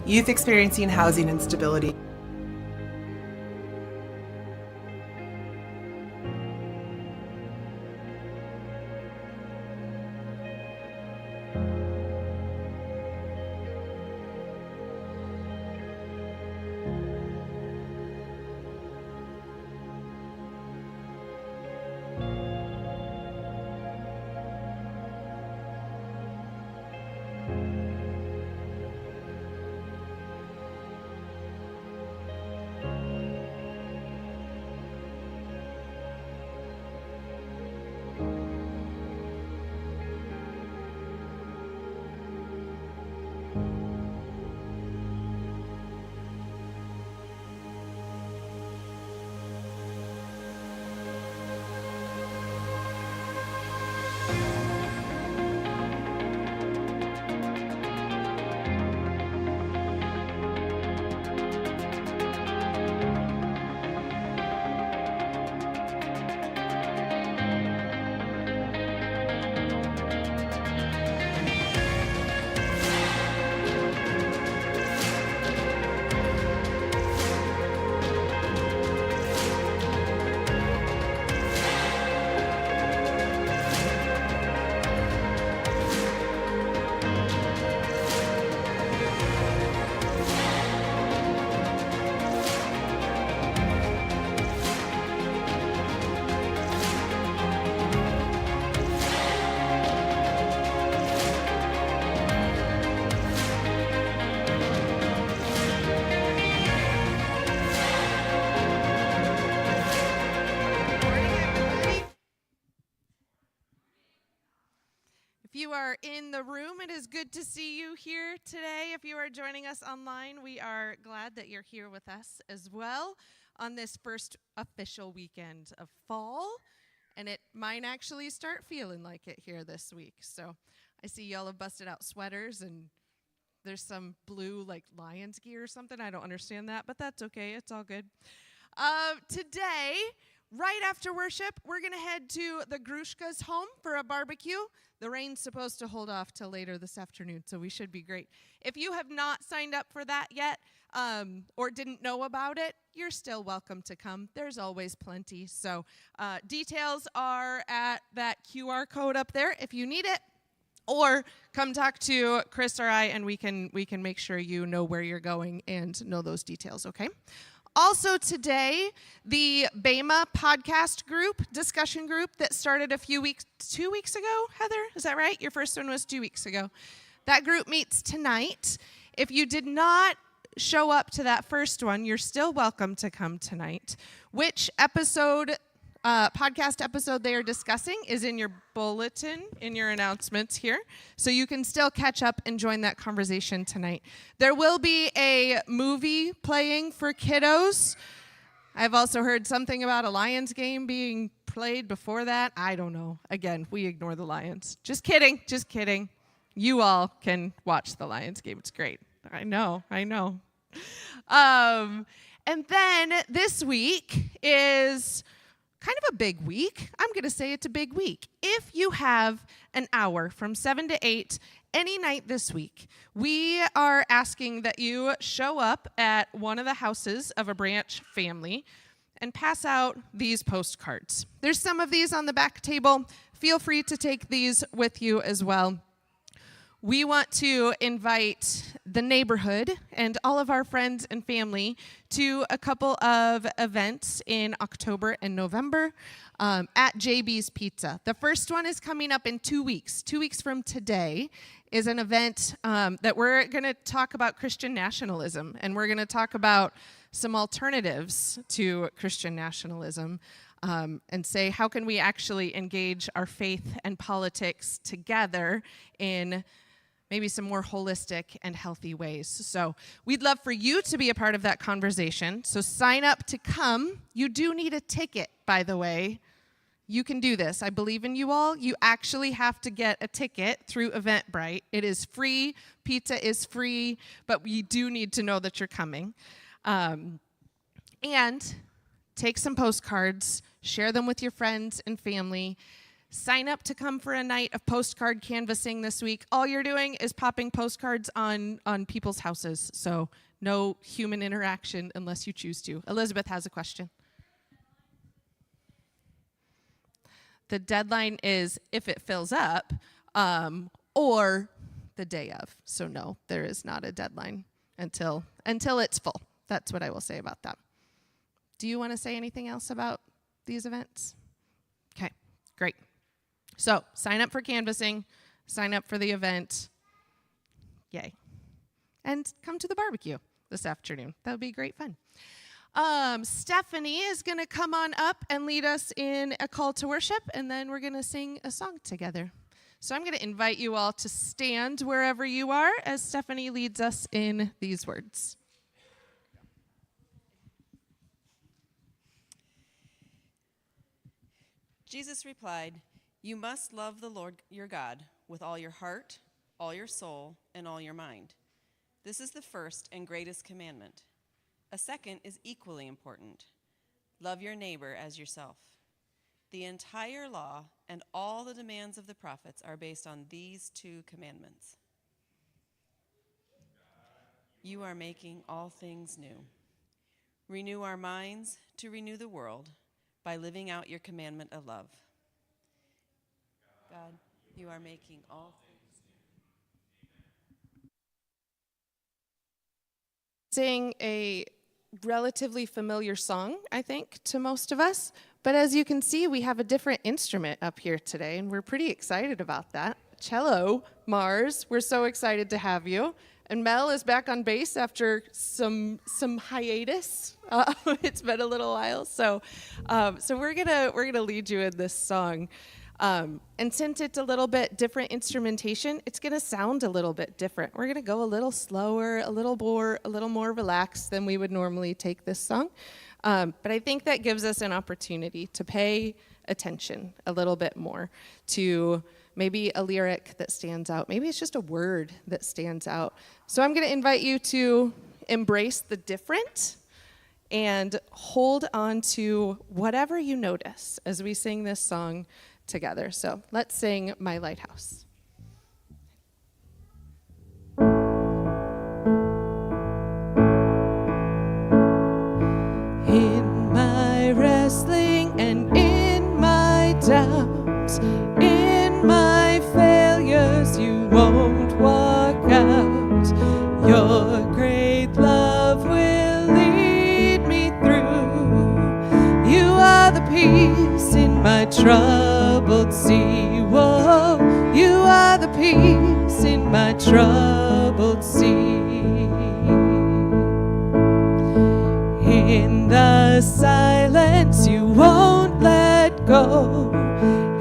youth experiencing housing instability. If you are in the room, it is good to see you here today. If you are joining us online, we are glad that you're here with us as well on this first official weekend of fall. And it might actually start feeling like it here this week. So I see y'all have busted out sweaters and there's some blue like Lions gear or something. I don't understand that, but that's okay. It's all good. Today, right after worship, we're going to head to the Grushka's home for a barbecue. The rain's supposed to hold off till later this afternoon, so we should be great. If you have not signed up for that yet or didn't know about it, you're still welcome to come. There's always plenty. So details are at that QR code up there if you need it. Or come talk to Chris or I, and we can make sure you know where you're going and know those details, okay? Also today, the BEMA podcast group, discussion group that started 2 weeks ago, Heather, is that right? Your first one was 2 weeks ago. That group meets tonight. If you did not show up to that first one, you're still welcome to come tonight. Which podcast episode they are discussing is in your bulletin, in your announcements here. So you can still catch up and join that conversation tonight. There will be a movie playing for kiddos. I've also heard something about a Lions game being played before that. I don't know. Again, we ignore the Lions. Just kidding. Just kidding. You all can watch the Lions game. It's great. I know. And then this week is kind of a big week. I'm going to say it's a big week. If you have an hour from 7 to 8 any night this week, we are asking that you show up at one of the houses of a Branch family and pass out these postcards. There's some of these on the back table. Feel free to take these with you as well. We want to invite the neighborhood and all of our friends and family to a couple of events in October and November at JB's Pizza. The first one is coming up in 2 weeks. 2 weeks from today is an event that we're going to talk about Christian nationalism, and we're going to talk about some alternatives to Christian nationalism. And say, how can we actually engage our faith and politics together in maybe some more holistic and healthy ways. So we'd love for you to be a part of that conversation. So sign up to come. You do need a ticket, by the way. You can do this. I believe in you all. You actually have to get a ticket through Eventbrite. It is free. Pizza is free, but we do need to know that you're coming. And take some postcards, share them with your friends and family. sign up to come for a night of postcard canvassing this week. All you're doing is popping postcards on people's houses. So no human interaction unless you choose to. Elizabeth has a question. The deadline is if it fills up, or the day of. So no, there is not a deadline until it's full. That's what I will say about that. Do you want to say anything else about these events? Okay, great. So sign up for canvassing, sign up for the event. Yay. And come to the barbecue this afternoon. That would be great fun. Stephanie is going to come on up and lead us in a call to worship, and then we're going to sing a song together. So I'm going to invite you all to stand wherever you are as Stephanie leads us in these words. Jesus replied, "You must love the Lord your God with all your heart, all your soul, and all your mind. This is the first and greatest commandment. A second is equally important. Love your neighbor as yourself. The entire law and all the demands of the prophets are based on these two commandments. You are making all things new. Renew our minds to renew the world by living out your commandment of love. God, you are making all things new." Sing a relatively familiar song, I think, to most of us. But as you can see, we have a different instrument up here today, and we're pretty excited about that. Cello, Mars, we're so excited to have you. And Mel is back on bass after some hiatus. It's been a little while, so we're gonna lead you in this song. And since it's a little bit different instrumentation, it's gonna sound a little bit different. We're gonna go a little slower, a little more relaxed than we would normally take this song. But I think that gives us an opportunity to pay attention a little bit more to maybe a lyric that stands out. Maybe it's just a word that stands out. So I'm going to invite you to embrace the different and hold on to whatever you notice as we sing this song together. So let's sing My Lighthouse. In my wrestling and in my doubts, in my failures, you won't walk out. Your great love will lead me through. You are the peace in my troubled sea. Whoa, you are the peace in my troubled sea. In the silence, you won't let go.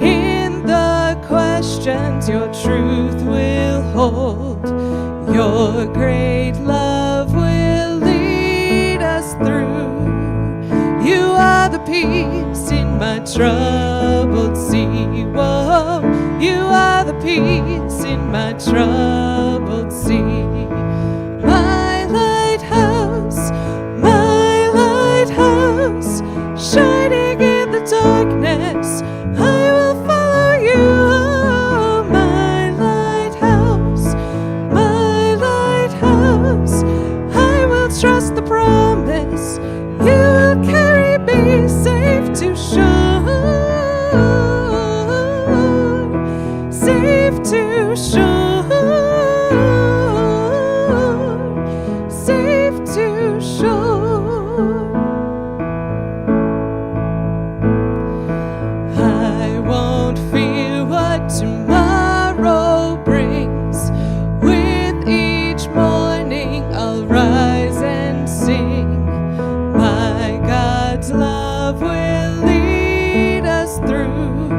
In the questions, your truth will hold. Your great love will lead us through. You are the peace in my troubled sea. Whoa, you are the peace in my troubled sea. My lighthouse, shining in the darkness, I will follow you. My lighthouse, I will trust the promise. You will carry me safe to shore, safe to shore, safe to shore. I won't fear what tomorrow brings. With each morning I'll rise and sing. My God's love will lead us through.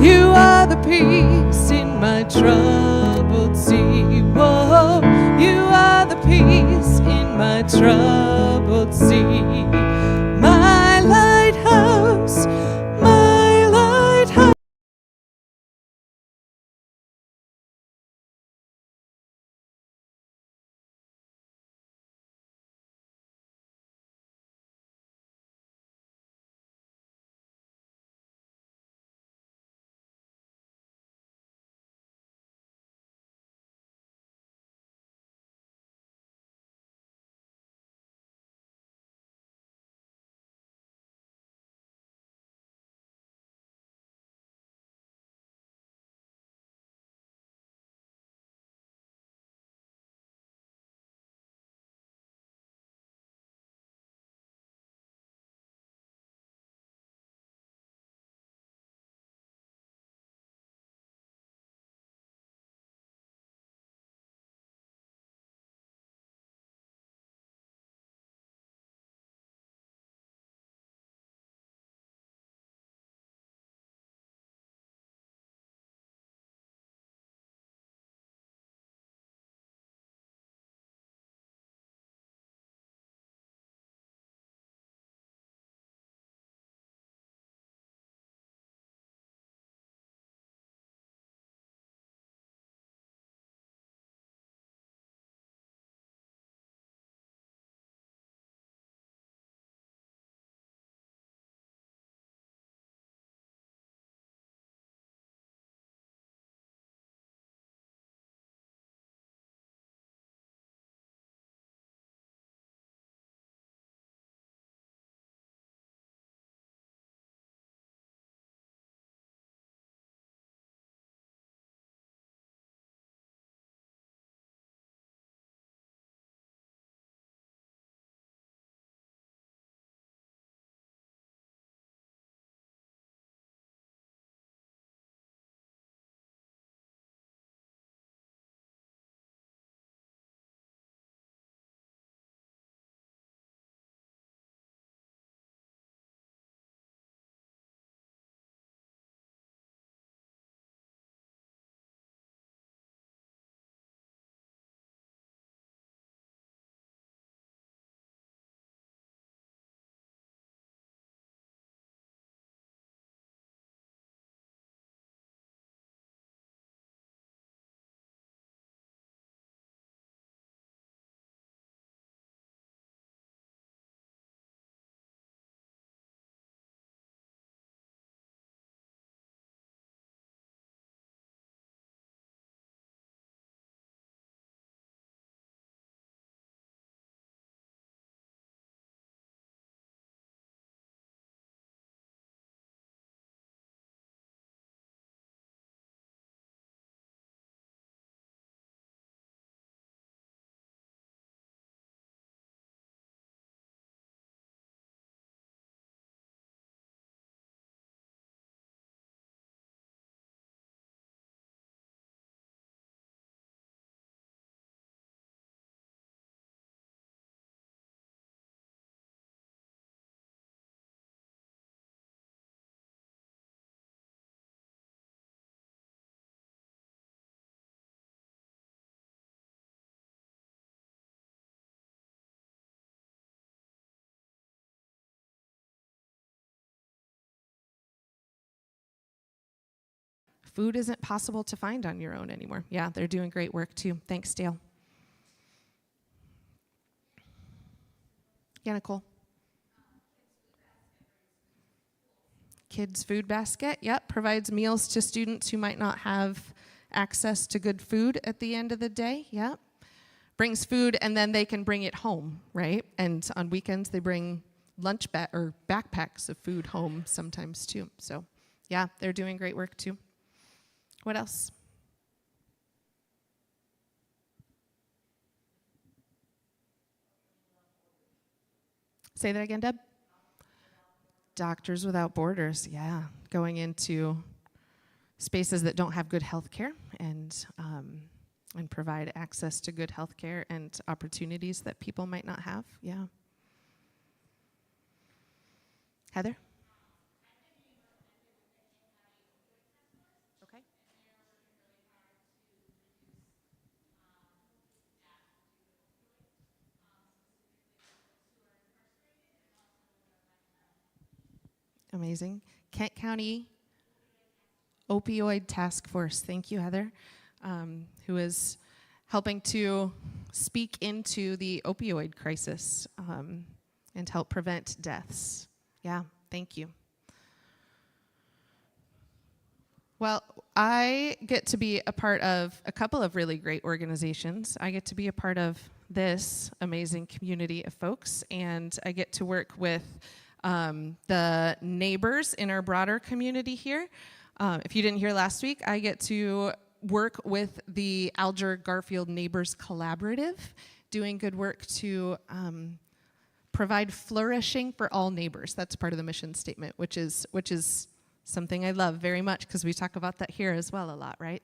You are the peace in my troubled sea. Whoa, you are the peace in my troubled sea. food isn't possible to find on your own anymore. Yeah, they're doing great work too. Thanks, Dale. Yeah, Nicole. Kids Food Basket, yep, provides meals to students who might not have access to good food at the end of the day, yep. Brings food and then they can bring it home, right? And on weekends they bring or backpacks of food home sometimes too. So yeah, they're doing great work too. What else? Say that again, Deb. Doctors Without Borders, yeah, going into spaces that don't have good health care and provide access to good health care and opportunities that people might not have, yeah. Heather? Okay. Amazing. Kent County Opioid Task Force. Thank you, Heather, who is helping to speak into the opioid crisis and help prevent deaths. Yeah, thank you. Well, I get to be a part of a couple of really great organizations. I get to be a part of this amazing community of folks, and I get to work with the neighbors in our broader community here. If you didn't hear last week, I get to work with the Alger Garfield Neighbors Collaborative, doing good work to provide flourishing for all neighbors. That's part of the mission statement, which is something I love very much because we talk about that here as well a lot, right?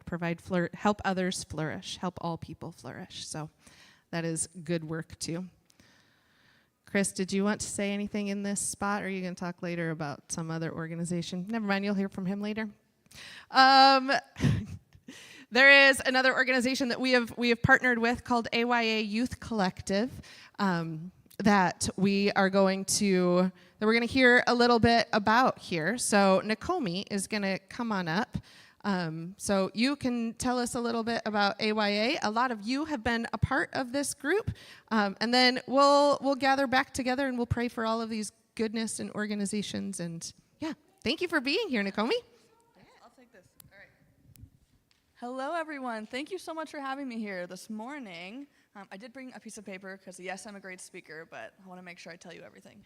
Help others flourish, help all people flourish. So that is good work too. Chris, did you want to say anything in this spot, or are you going to talk later about some other organization? Never mind, you'll hear from him later. There is another organization that we have partnered with called AYA Youth Collective that we're going to hear a little bit about here. So Nakomi is going to come on up. So you can tell us a little bit about AYA. A lot of you have been a part of this group, and then we'll gather back together and we'll pray for all of these goodness and organizations. And yeah, thank you for being here, Nakomi. I'll take this. All right. Hello, everyone. Thank you so much for having me here this morning. I did bring a piece of paper because, yes, I'm a great speaker, but I want to make sure I tell you everything.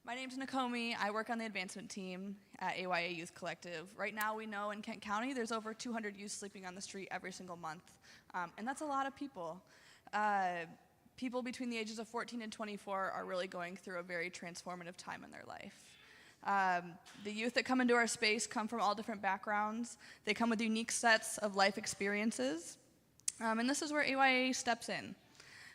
My name's Nakomi. I work on the advancement team at AYA Youth Collective. Right now, we know in Kent County there's over 200 youth sleeping on the street every single month, and that's a lot of people. People between the ages of 14 and 24 are really going through a very transformative time in their life. The youth that come into our space come from all different backgrounds. They come with unique sets of life experiences, and this is where AYA steps in.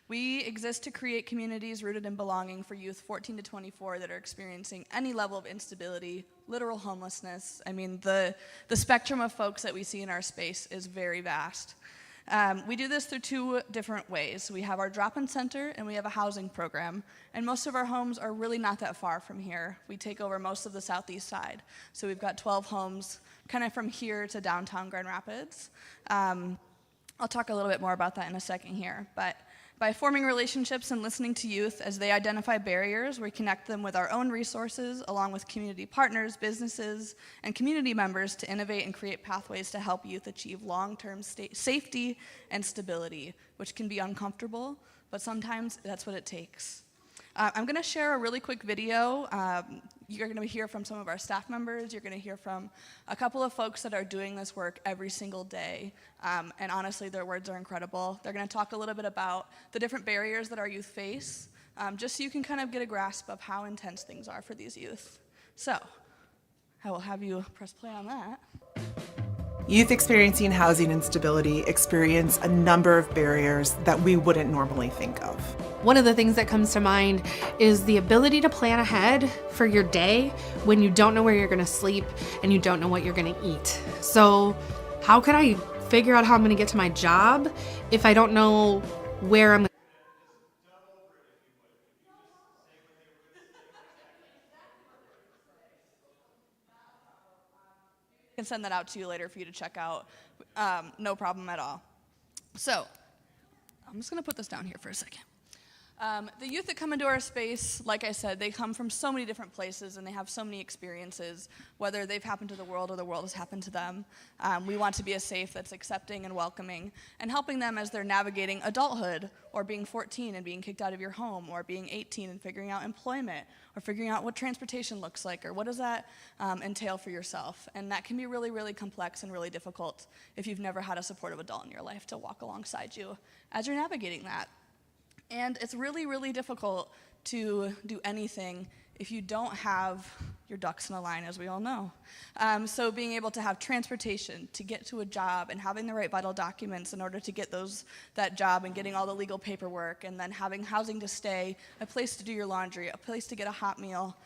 We exist to create communities rooted in belonging for youth 14 to 24 that are experiencing any level of instability, literal homelessness. I mean, the spectrum of folks that we see in our space is very vast. We do this through two different ways. We have our drop-in center and we have a housing program. And most of our homes are really not that far from here. We take over most of the southeast side. So we've got 12 homes kind of from here to downtown Grand Rapids. I'll talk a little bit more about that in a second here. But by forming relationships and listening to youth as they identify barriers, we connect them with our own resources, along with community partners, businesses, and community members to innovate and create pathways to help youth achieve long-term safety and stability, which can be uncomfortable, but sometimes that's what it takes. I'm going to share a really quick video. You're going to hear from some of our staff members. You're going to hear from a couple of folks that are doing this work every single day. And honestly, their words are incredible. They're going to talk a little bit about the different barriers that our youth face, just so you can kind of get a grasp of how intense things are for these youth. So I will have you press play on that. Youth experiencing housing instability experience a number of barriers that we wouldn't normally think of. One of the things that comes to mind is the ability to plan ahead for your day when you don't know where you're going to sleep and you don't know what you're going to eat. So how could I figure out how I'm going to get to my job if I don't know where I'm can send that out to you later for you to check out. No problem at all. So I'm just going to put this down here for a second. The youth that come into our space, like I said, they come from so many different places and they have so many experiences, whether they've happened to the world or the world has happened to them. We want to be a safe that's accepting and welcoming and helping them as they're navigating adulthood, or being 14 and being kicked out of your home, or being 18 and figuring out employment, or figuring out what transportation looks like, or what does that entail for yourself. And that can be really, really complex and really difficult if you've never had a supportive adult in your life to walk alongside you as you're navigating that. And it's really, really difficult to do anything if you don't have your ducks in a line, as we all know. So being able to have transportation to get to a job and having the right vital documents in order to get that job, and getting all the legal paperwork, and then having housing to stay, a place to do your laundry, a place to get a hot meal,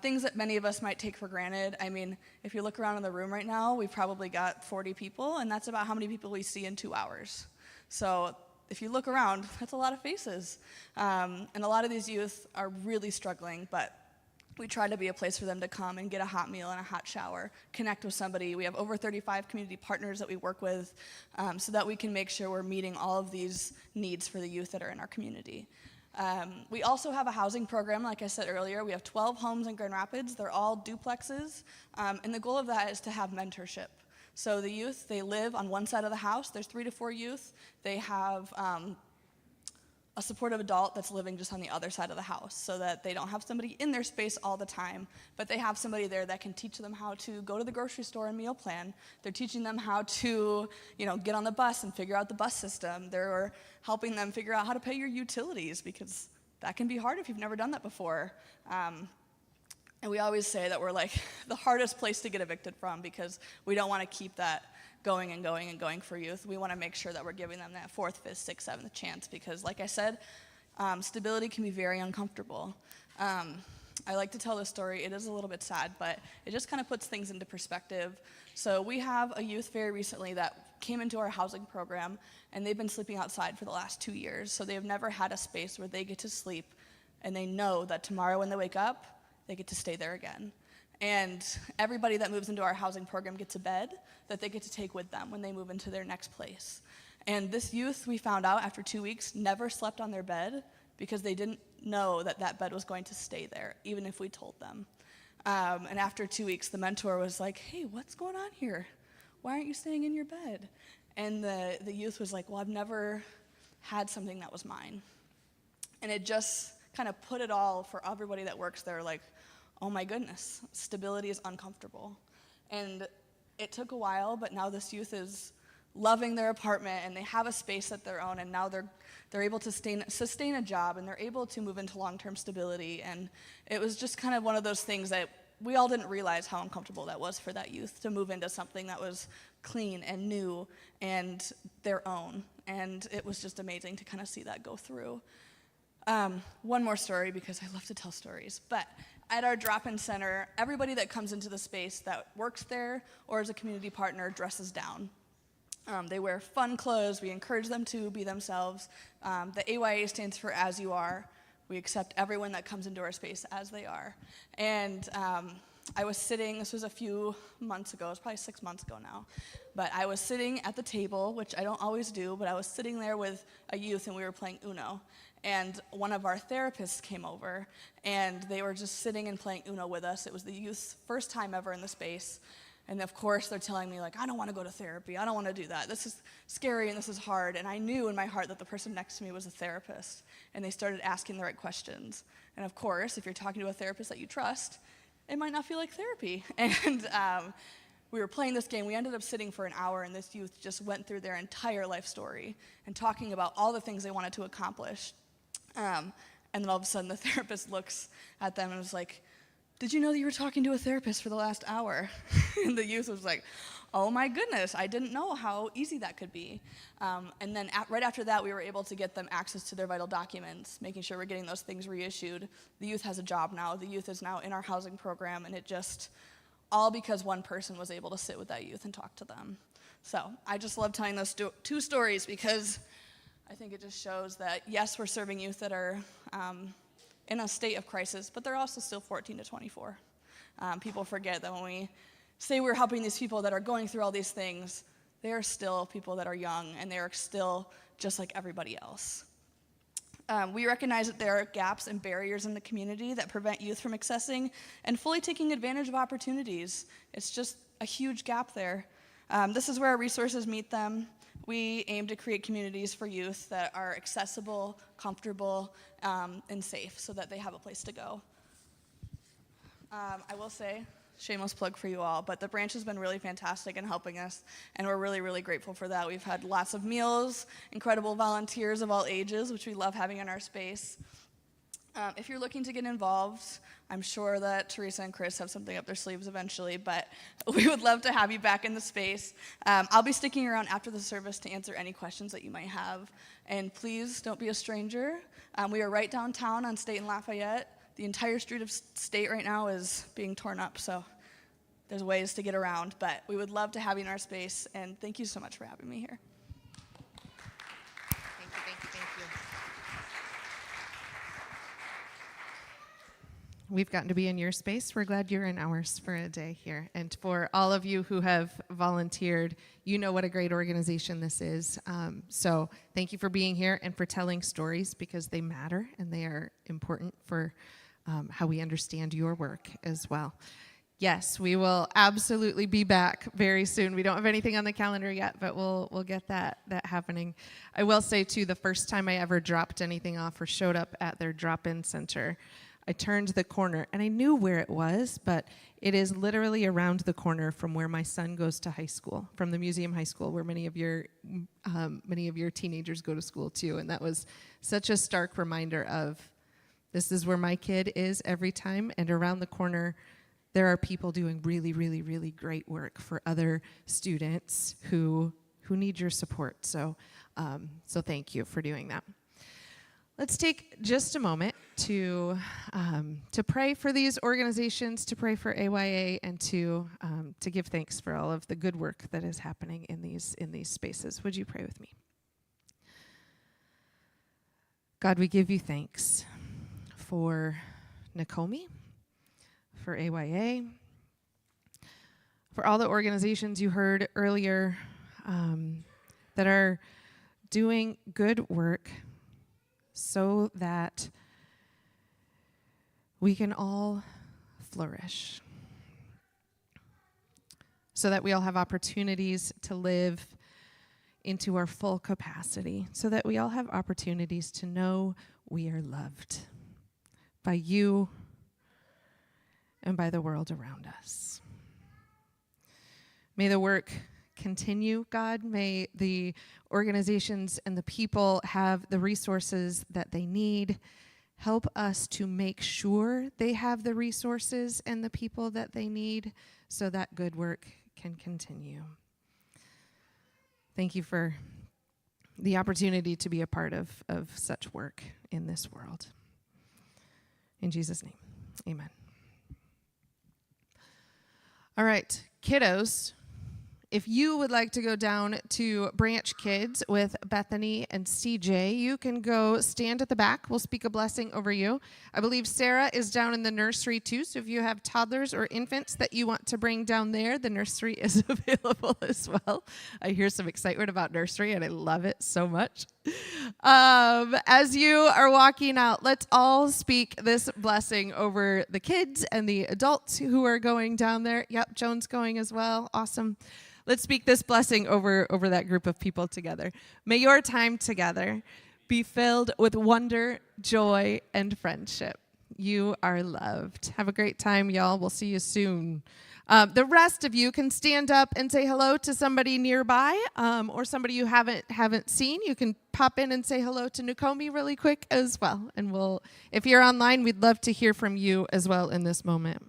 things that many of us might take for granted. I mean, if you look around in the room right now, we've probably got 40 people, and that's about how many people we see in 2 hours. So if you look around, that's a lot of faces. And a lot of these youth are really struggling, but we try to be a place for them to come and get a hot meal and a hot shower, connect with somebody. We have over 35 community partners that we work with, so that we can make sure we're meeting all of these needs for the youth that are in our community. We also have a housing program, like I said earlier. We have 12 homes in Grand Rapids. They're all duplexes, and the goal of that is to have mentorship. So the youth, they live on one side of the house. There's 3 to 4 youth. They have a supportive adult that's living just on the other side of the house, so that they don't have somebody in their space all the time, but they have somebody there that can teach them how to go to the grocery store and meal plan. They're teaching them how to, get on the bus and figure out the bus system. They're helping them figure out how to pay your utilities, because that can be hard if you've never done that before. And we always say that we're like the hardest place to get evicted from, because we don't want to keep that going and going and going for youth. We want to make sure that we're giving them that 4th, 5th, 6th, 7th chance, because like I said, stability can be very uncomfortable. I like to tell this story. It is a little bit sad, but it just kind of puts things into perspective. So we have a youth very recently that came into our housing program, and they've been sleeping outside for the last 2 years. So they have never had a space where they get to sleep, and they know that tomorrow when they wake up, they get to stay there again. And everybody that moves into our housing program gets a bed that they get to take with them when they move into their next place. And this youth, we found out after 2 weeks, never slept on their bed because they didn't know that that bed was going to stay there, even if we told them. And after 2 weeks, the mentor was like, "Hey, what's going on here? Why aren't you staying in your bed?" And the youth was like, "Well, I've never had something that was mine." And it just kind of put it all for everybody that works there, like, oh my goodness, stability is uncomfortable. And it took a while, but now this youth is loving their apartment, and they have a space at their own, and now they're able to sustain a job, and they're able to move into long-term stability. And it was just kind of one of those things that we all didn't realize how uncomfortable that was for that youth to move into something that was clean and new and their own. And it was just amazing to kind of see that go through. One more story, because I love to tell stories, but at our drop-in center, everybody that comes into the space that works there or is a community partner dresses down. They wear fun clothes. We encourage them to be themselves. The AYA stands for As You Are. We accept everyone that comes into our space as they are. And I was sitting, this was a few months ago, it was probably 6 months ago now, but I was sitting at the table, which I don't always do, but I was sitting there with a youth, and we were playing Uno. And one of our therapists came over, and they were just sitting and playing Uno with us. It was the youth's first time ever in the space. And of course, they're telling me, like, I don't want to go to therapy. I don't want to do that. This is scary and this is hard. And I knew in my heart that the person next to me was a therapist. And they started asking the right questions. And of course, if you're talking to a therapist that you trust, it might not feel like therapy. And we were playing this game. We ended up sitting for an hour, and this youth just went through their entire life story and talking about all the things they wanted to accomplish. And then all of a sudden, the therapist looks at them and was like, "Did you know that you were talking to a therapist for the last hour?" And the youth was like, "Oh my goodness, I didn't know how easy that could be." And then right after that, we were able to get them access to their vital documents, making sure we're getting those things reissued. The youth has a job now. The youth is now in our housing program, and it just, all because one person was able to sit with that youth and talk to them. So I just love telling those 2 stories, because I think it just shows that, yes, we're serving youth that are in a state of crisis, but they're also still 14 to 24. People forget that when we say we're helping these people that are going through all these things, they are still people that are young, and they are still just like everybody else. We recognize that there are gaps and barriers in the community that prevent youth from accessing and fully taking advantage of opportunities. It's just a huge gap there. This is where our resources meet them. We aim to create communities for youth that are accessible, comfortable, and safe so that they have a place to go. I will say, shameless plug for you all, but the branch has been really fantastic in helping us, and we're really, really grateful for that. We've had lots of meals, incredible volunteers of all ages, which we love having in our space. If you're looking to get involved, I'm sure that Teresa and Chris have something up their sleeves eventually, but we would love to have you back in the space. I'll be sticking around after the service to answer any questions that you might have, and please don't be a stranger. We are right downtown on State and Lafayette. The entire street of State right now is being torn up, so there's ways to get around, but we would love to have you in our space, and thank you so much for having me here. Thank you. We've gotten to be in your space. We're glad you're in ours for a day here. And for all of you who have volunteered, you know what a great organization this is. So thank you for being here and for telling stories, because they matter and they are important for how we understand your work as well. Yes, we will absolutely be back very soon. We don't have anything on the calendar yet, but we'll get that happening. I will say, too, the first time I ever dropped anything off or showed up at their drop-in center, I turned the corner, and I knew where it was, but it is literally around the corner from where my son goes to high school, from the Museum High School, where many of your teenagers go to school, too. And that was such a stark reminder of, this is where my kid is every time, and around the corner, there are people doing really, really, really great work for other students who need your support. So thank you for doing that. Let's take just a moment to pray for these organizations, to pray for AYA, and to give thanks for all of the good work that is happening in these spaces. Would you pray with me? God, we give you thanks for Nakomi, for AYA, for all the organizations you heard earlier that are doing good work so that we can all flourish, so that we all have opportunities to live into our full capacity, so that we all have opportunities to know we are loved by you and by the world around us. May the work continue, God. May the organizations and the people have the resources that they need. Help us to make sure they have the resources and the people that they need so that good work can continue. Thank you for the opportunity to be a part of such work in this world. In Jesus' name, amen. All right, kiddos, if you would like to go down to Branch Kids with Bethany and CJ, you can go stand at the back. We'll speak a blessing over you. I believe Sarah is down in the nursery too, so if you have toddlers or infants that you want to bring down there, the nursery is available as well. I hear some excitement about nursery, and I love it so much. As you are walking out, let's all speak this blessing over the kids and the adults who are going down there. Yep, Joan's going as well. Awesome. Let's speak this blessing over that group of people together. May your time together be filled with wonder, joy, and friendship. You are loved. Have a great time, y'all. We'll see you soon. The rest of you can stand up and say hello to somebody nearby, or somebody you haven't seen. You can pop in and say hello to Nakomi really quick as well. And if you're online, we'd love to hear from you as well in this moment.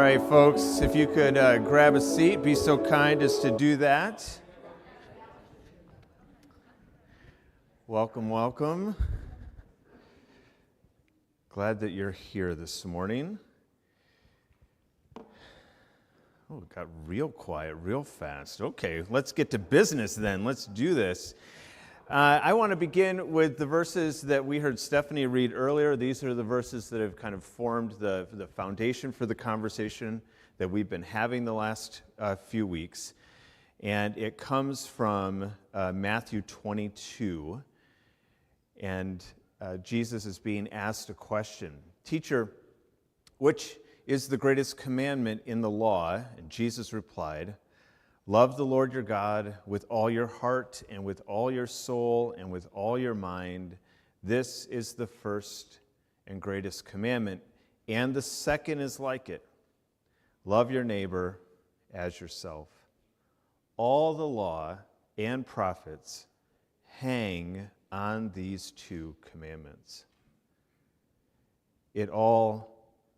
right, folks, if you could grab a seat, be so kind as to do that. Welcome, welcome. Glad that you're here this morning. Oh, it got real quiet real fast. Okay, let's get to business then. Let's do this. I want to begin with the verses that we heard Stephanie read earlier. These are the verses that have kind of formed the foundation for the conversation that we've been having the last few weeks. And it comes from Matthew 22. And Jesus is being asked a question. Teacher, which is the greatest commandment in the law? And Jesus replied, love the Lord your God with all your heart and with all your soul and with all your mind. This is the first and greatest commandment. And the second is like it. Love your neighbor as yourself. All the law and prophets hang on these two commandments. It all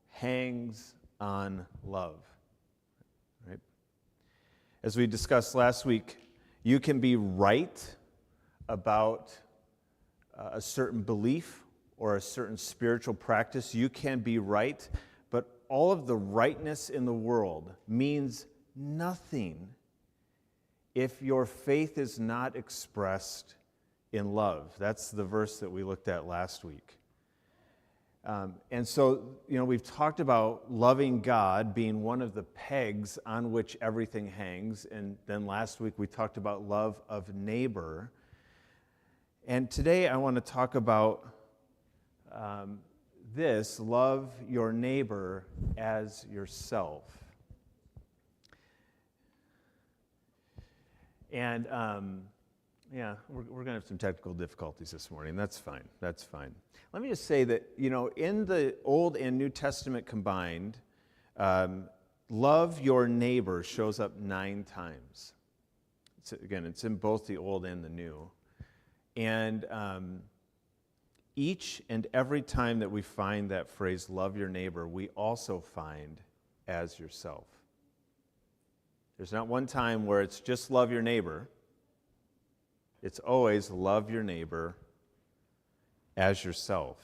hangs on love. Right? As we discussed last week, you can be right about a certain belief or a certain spiritual practice. You can be right, but all of the rightness in the world means nothing if your faith is not expressed in love. That's the verse that we looked at last week. And so, we've talked about loving God being one of the pegs on which everything hangs. And then last week we talked about love of neighbor. And today I want to talk about this: love your neighbor as yourself. And we're going to have some technical difficulties this morning. That's fine. That's fine. Let me just say that, in the Old and New Testament combined, love your neighbor shows up 9 times. It's in both the Old and the New. And each and every time that we find that phrase, love your neighbor, we also find as yourself. There's not one time where it's just love your neighbor. It's always love your neighbor as yourself.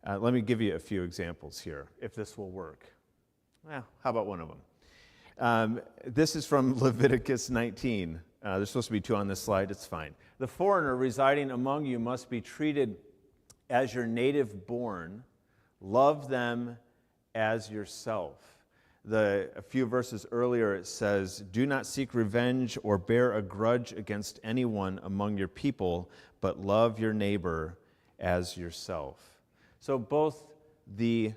Let me give you a few examples here, if this will work. Well, how about one of them? This is from Leviticus 19. There's supposed to be 2 on this slide. It's fine. The foreigner residing among you must be treated as your native born. Love them as yourself. A few verses earlier it says, do not seek revenge or bear a grudge against anyone among your people, but love your neighbor as yourself. So both the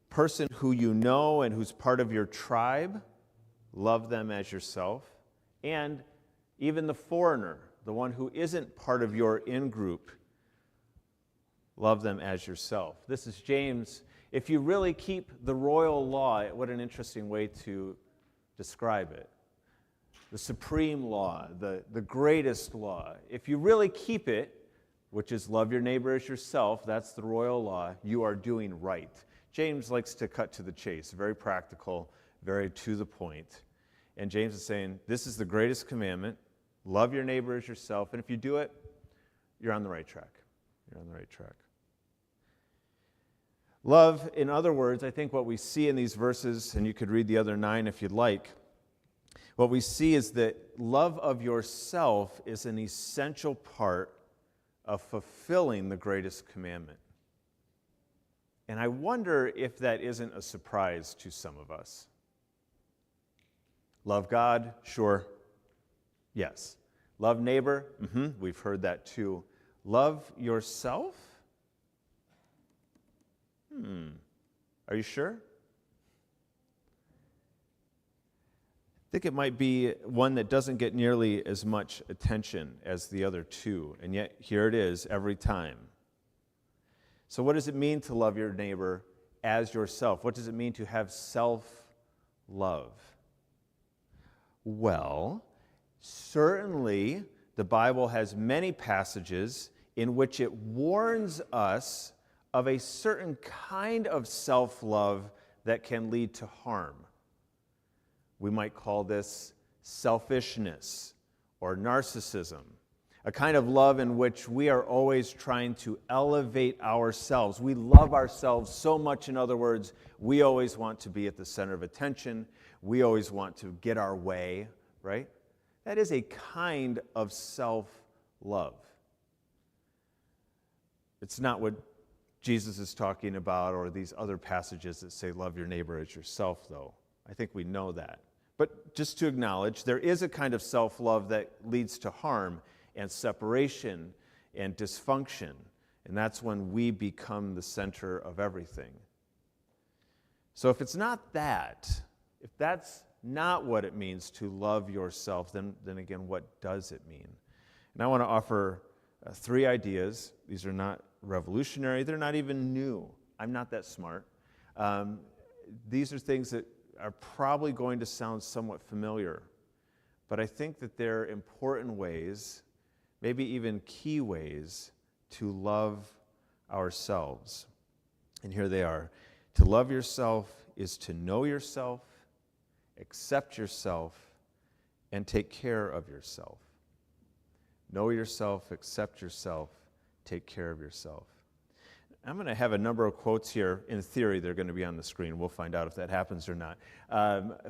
person who you know and who's part of your tribe, love them as yourself, and even the foreigner, the one who isn't part of your in-group, love them as yourself. This is James. If you really keep the royal law, what an interesting way to describe it. The supreme law, the greatest law. If you really keep it, which is love your neighbor as yourself, that's the royal law, you are doing right. James likes to cut to the chase, very practical, very to the point. And James is saying, this is the greatest commandment, love your neighbor as yourself, and if you do it, you're on the right track. You're on the right track. Love, in other words, I think what we see in these verses, and you could read the other 9 if you'd like, what we see is that love of yourself is an essential part of fulfilling the greatest commandment. And I wonder if that isn't a surprise to some of us. Love God? Sure. Yes. Love neighbor? We've heard that too. Love yourself? Are you sure? I think it might be one that doesn't get nearly as much attention as the other 2, and yet here it is every time. So what does it mean to love your neighbor as yourself? What does it mean to have self-love? Well, certainly the Bible has many passages in which it warns us of a certain kind of self-love that can lead to harm. We might call this selfishness or narcissism, a kind of love in which we are always trying to elevate ourselves. We love ourselves so much, in other words, we always want to be at the center of attention. We always want to get our way, right? That is a kind of self-love. It's not what Jesus is talking about or these other passages that say love your neighbor as yourself, though. I think we know that. But just to acknowledge, there is a kind of self-love that leads to harm and separation and dysfunction, and that's when we become the center of everything. So if it's not that, if that's not what it means to love yourself, then again, what does it mean? And I want to offer 3 ideas. These are not revolutionary. They're not even new. I'm not that smart. These are things that are probably going to sound somewhat familiar, but I think that they're important ways, maybe even key ways, to love ourselves. And here they are. To love yourself is to know yourself, accept yourself, and take care of yourself. Know yourself, accept yourself, take care of yourself. I'm going to have a number of quotes here. In theory, they're going to be on the screen. We'll find out if that happens or not.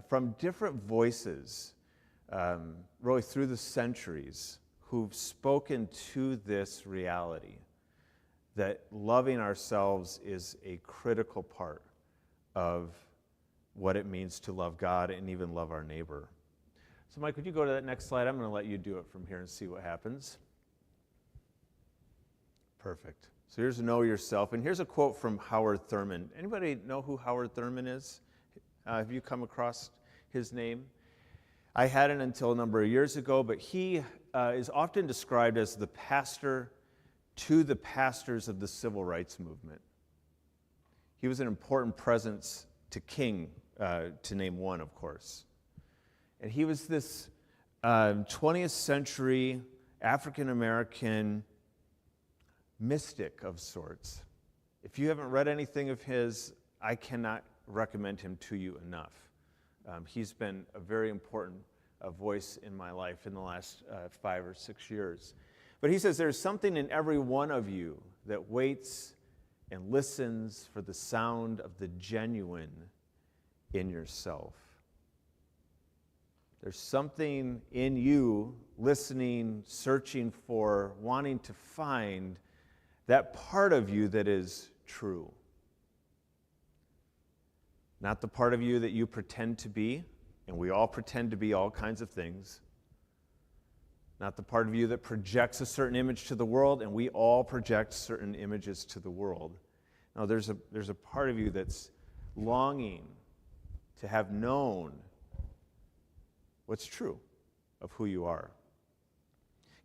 From different voices, really through the centuries, who've spoken to this reality that loving ourselves is a critical part of what it means to love God and even love our neighbor. So Mike, would you go to that next slide? I'm going to let you do it from here and see what happens. Perfect. So here's Know Yourself, and here's a quote from Howard Thurman. Anybody know who Howard Thurman is? Have you come across his name? I hadn't until a number of years ago, but he is often described as the pastor to the pastors of the civil rights movement. He was an important presence to King, to name one, of course. And he was this 20th century African-American mystic of sorts. If you haven't read anything of his, I cannot recommend him to you enough. He's been a very important voice in my life in the last 5 or 6 years. But he says there's something in every one of you that waits and listens for the sound of the genuine in yourself. There's something in you listening, searching for, wanting to find that part of you that is true. Not the part of you that you pretend to be, and we all pretend to be all kinds of things. Not the part of you that projects a certain image to the world, and we all project certain images to the world. No, there's a part of you that's longing to have known what's true of who you are.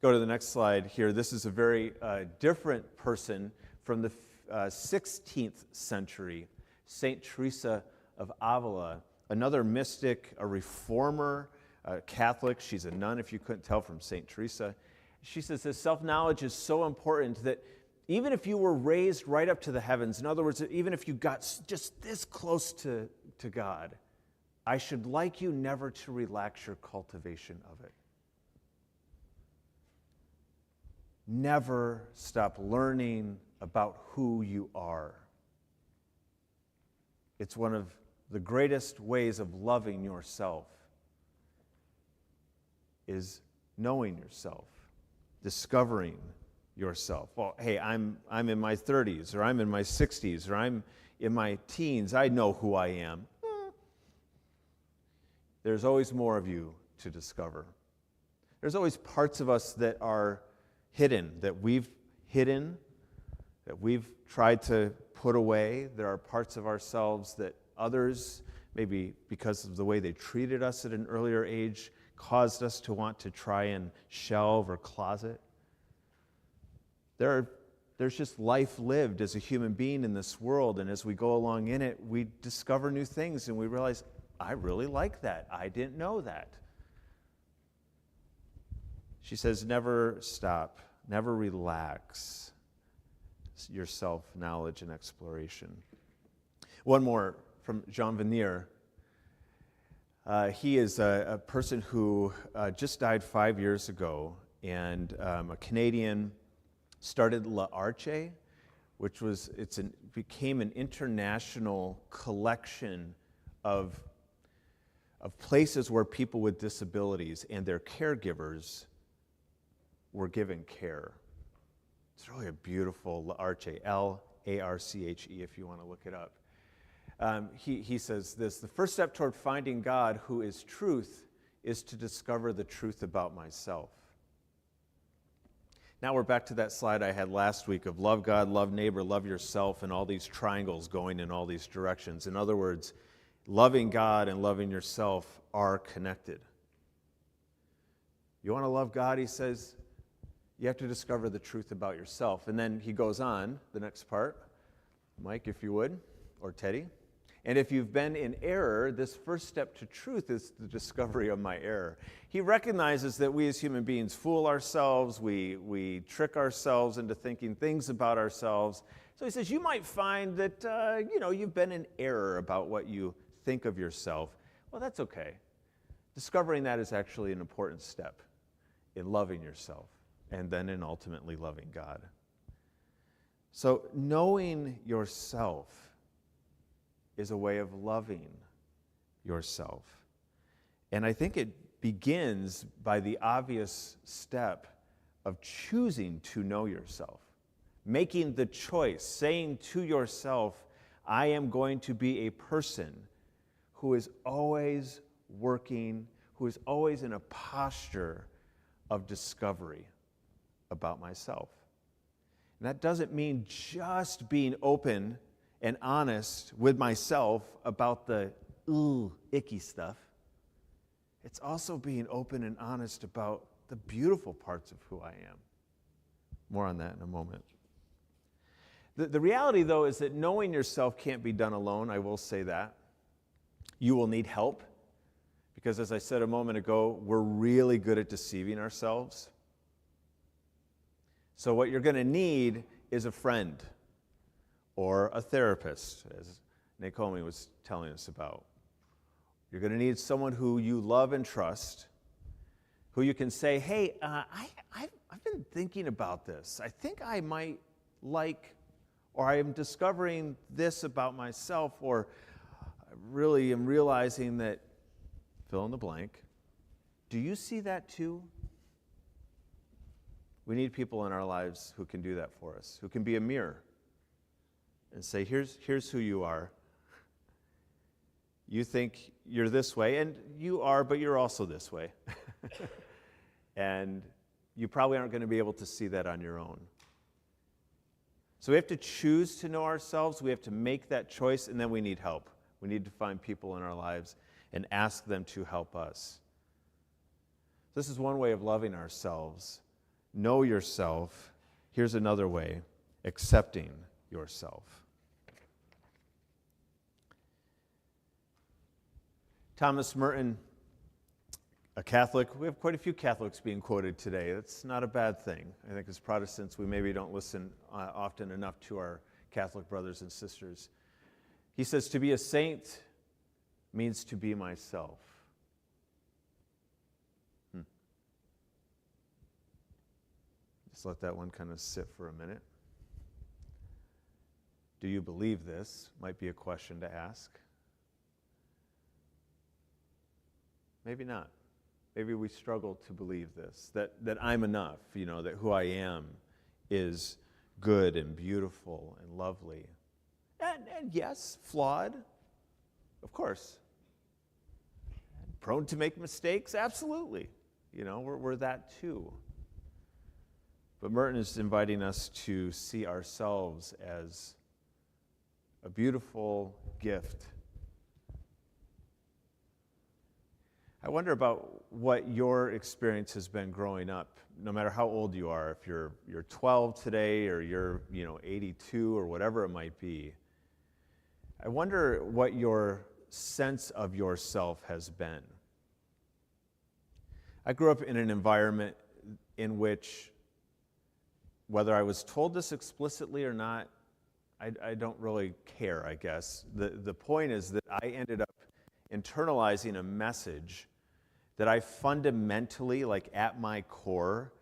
Go to the next slide here. This is a very different person from the 16th century, Saint Teresa of Avila, another mystic, a reformer, a Catholic. She's a nun, if you couldn't tell from Saint Teresa. She says this self-knowledge is so important that even if you were raised right up to the heavens, in other words, even if you got just this close to God, I should like you never to relax your cultivation of it. Never stop learning about who you are. It's one of the greatest ways of loving yourself is knowing yourself, discovering yourself. Well, hey, I'm in my 30s, or I'm in my 60s, or I'm in my teens. I know who I am. There's always more of you to discover. There's always parts of us that are hidden, that we've tried to put away. There are parts of ourselves that others, maybe because of the way they treated us at an earlier age, caused us to want to try and shelve or closet. There's just life lived as a human being in this world, and as we go along in it, we discover new things, and we realize, I really like that. I didn't know that. She says, never stop, never relax your self-knowledge and exploration. One more from Jean Vanier. He is a person who just died 5 years ago, and a Canadian, started L'Arche, which became an international collection of places where people with disabilities and their caregivers were given care. It's really a beautiful L'Arche, L-A-R-C-H-E, if you want to look it up. He says this: the first step toward finding God, who is truth, is to discover the truth about myself. Now we're back to that slide I had last week of love God, love neighbor, love yourself, and all these triangles going in all these directions. In other words, loving God and loving yourself are connected. You want to love God, he says, you have to discover the truth about yourself. And then he goes on, the next part. Mike, if you would, or Teddy. And if you've been in error, this first step to truth is the discovery of my error. He recognizes that we as human beings fool ourselves, we trick ourselves into thinking things about ourselves. So he says, you might find that you've been in error about what you think of yourself. Well, that's okay. Discovering that is actually an important step in loving yourself and then in ultimately loving God. So knowing yourself is a way of loving yourself. And I think it begins by the obvious step of choosing to know yourself, making the choice, saying to yourself, I am going to be a person who is always working, who is always in a posture of discovery about myself. And that doesn't mean just being open and honest with myself about the icky stuff. It's also being open and honest about the beautiful parts of who I am. More on that in a moment. The reality, though, is that knowing yourself can't be done alone. I will say that. You will need help because, as I said a moment ago, we're really good at deceiving ourselves. So what you're going to need is a friend or a therapist, as Naomi was telling us about. You're going to need someone who you love and trust, who you can say, hey, I've been thinking about this. I think I might like, or I am discovering this about myself, or I really am realizing that, fill in the blank. Do you see that too? We need people in our lives who can do that for us, who can be a mirror and say, here's who you are. You think you're this way, and you are, but you're also this way. And you probably aren't going to be able to see that on your own. So we have to choose to know ourselves. We have to make that choice, and then we need help. We need to find people in our lives and ask them to help us. This is one way of loving ourselves. Know yourself. Here's another way, accepting yourself. Thomas Merton, a Catholic. We have quite a few Catholics being quoted today. That's not a bad thing. I think as Protestants, we maybe don't listen often enough to our Catholic brothers and sisters. He says, to be a saint means to be myself. Just let that one kind of sit for a minute. Do you believe this? Might be a question to ask. Maybe not. Maybe we struggle to believe this, that I'm enough, that who I am is good and beautiful and lovely. And yes, flawed, of course. Prone to make mistakes, absolutely. We're that too. But Merton is inviting us to see ourselves as a beautiful gift. I wonder about what your experience has been growing up, no matter how old you are, if you're 12 today or you're 82 or whatever it might be. I wonder what your sense of yourself has been. I grew up in an environment in which, whether I was told this explicitly or not, I don't really care, I guess. The point is that I ended up internalizing a message that I fundamentally, like at my core,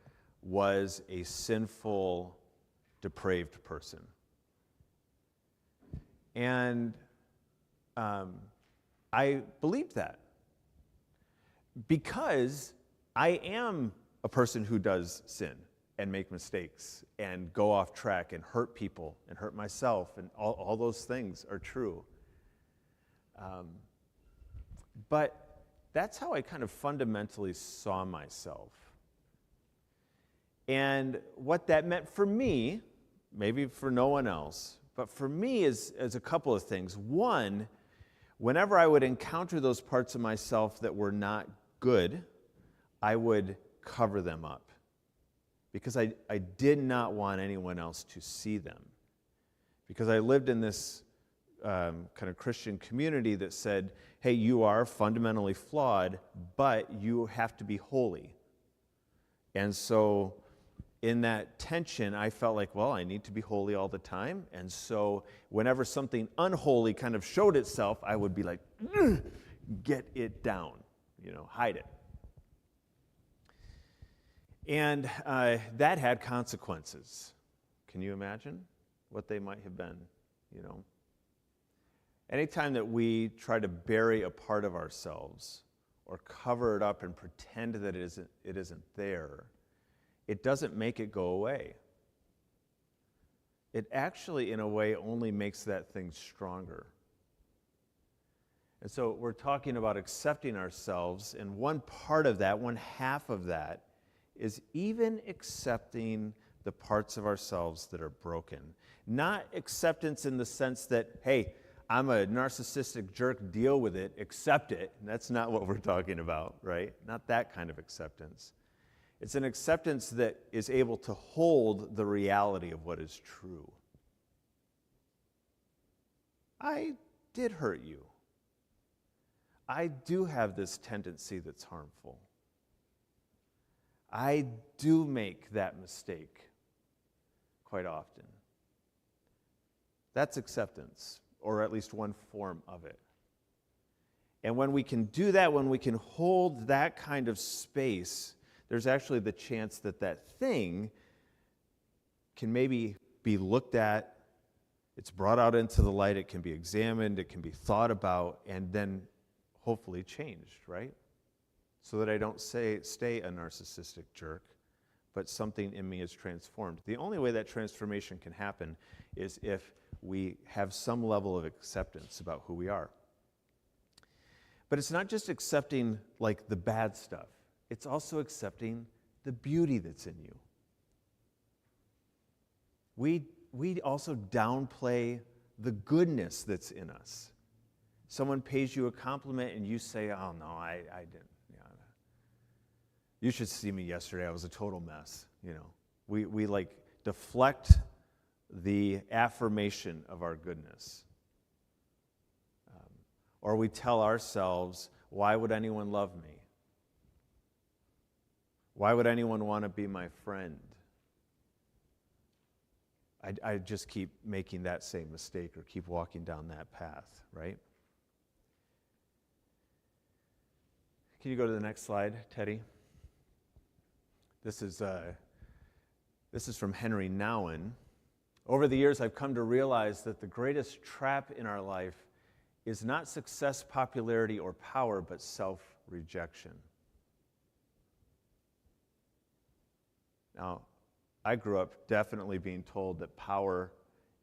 was a sinful, depraved person. And I believed that because I am a person who does sin and make mistakes and go off track and hurt people and hurt myself, and all those things are true. But that's how I kind of fundamentally saw myself. And what that meant for me, maybe for no one else, but for me is a couple of things. One, whenever I would encounter those parts of myself that were not good, I would cover them up because I did not want anyone else to see them. Because I lived in this kind of Christian community that said, hey, you are fundamentally flawed, but you have to be holy. And so in that tension, I felt like, well, I need to be holy all the time. And so whenever something unholy kind of showed itself, I would be like, get it down, hide it. And that had consequences. Can you imagine what they might have been, Anytime that we try to bury a part of ourselves or cover it up and pretend that it isn't there, it doesn't make it go away. It actually, in a way, only makes that thing stronger. And so we're talking about accepting ourselves, and one part of that, one half of that, is even accepting the parts of ourselves that are broken. Not acceptance in the sense that, hey, I'm a narcissistic jerk, deal with it, accept it. That's not what we're talking about, right? Not that kind of acceptance. It's an acceptance that is able to hold the reality of what is true. I did hurt you. I do have this tendency that's harmful. I do make that mistake quite often. That's acceptance, or at least one form of it. And when we can do that, when we can hold that kind of space, there's actually the chance that that thing can maybe be looked at, it's brought out into the light, it can be examined, it can be thought about, and then hopefully changed, right? So that I don't stay a narcissistic jerk, but something in me is transformed. The only way that transformation can happen is if we have some level of acceptance about who we are. But it's not just accepting like the bad stuff. It's also accepting the beauty that's in you. We also downplay the goodness that's in us. Someone pays you a compliment and you say, oh no, I didn't. You should see me yesterday. I was a total mess. We like deflect the affirmation of our goodness. Or we tell ourselves, why would anyone love me? Why would anyone want to be my friend? I just keep making that same mistake or keep walking down that path, right? Can you go to the next slide, Teddy? This is from Henry Nouwen. Over the years, I've come to realize that the greatest trap in our life is not success, popularity, or power, but self-rejection. Now, I grew up definitely being told that power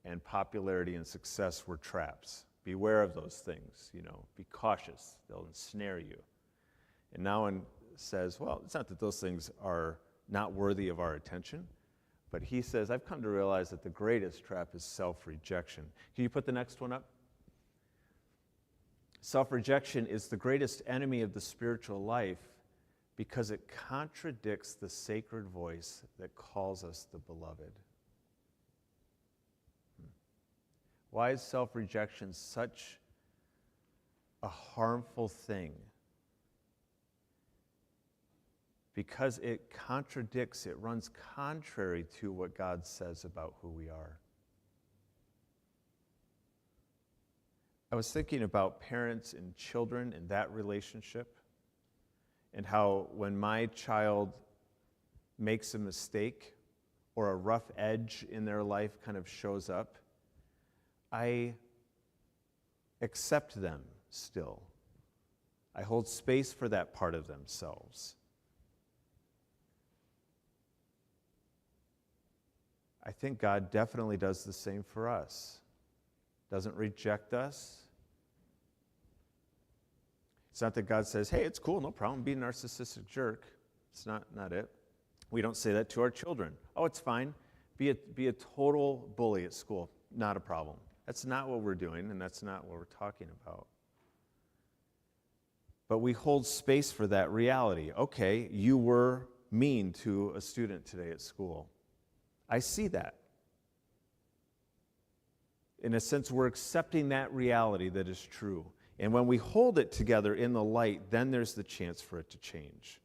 and popularity and success were traps. Beware of those things, be cautious, they'll ensnare you. And Nouwen says, well, it's not that those things are not worthy of our attention, but he says, I've come to realize that the greatest trap is self-rejection. Can you put the next one up? Self-rejection is the greatest enemy of the spiritual life because it contradicts the sacred voice that calls us the beloved. Why is self-rejection such a harmful thing? Because it contradicts, it runs contrary to what God says about who we are. I was thinking about parents and children and that relationship, and how when my child makes a mistake or a rough edge in their life kind of shows up, I accept them still. I hold space for that part of themselves. I think God definitely does the same for us. Doesn't reject us. It's not that God says, hey, it's cool, no problem, be a narcissistic jerk. It's not it. We don't say that to our children. Oh, it's fine. Be a total bully at school. Not a problem. That's not what we're doing, and that's not what we're talking about. But we hold space for that reality. Okay, you were mean to a student today at school. I see that. In a sense, we're accepting that reality that is true. And when we hold it together in the light, then there's the chance for it to change.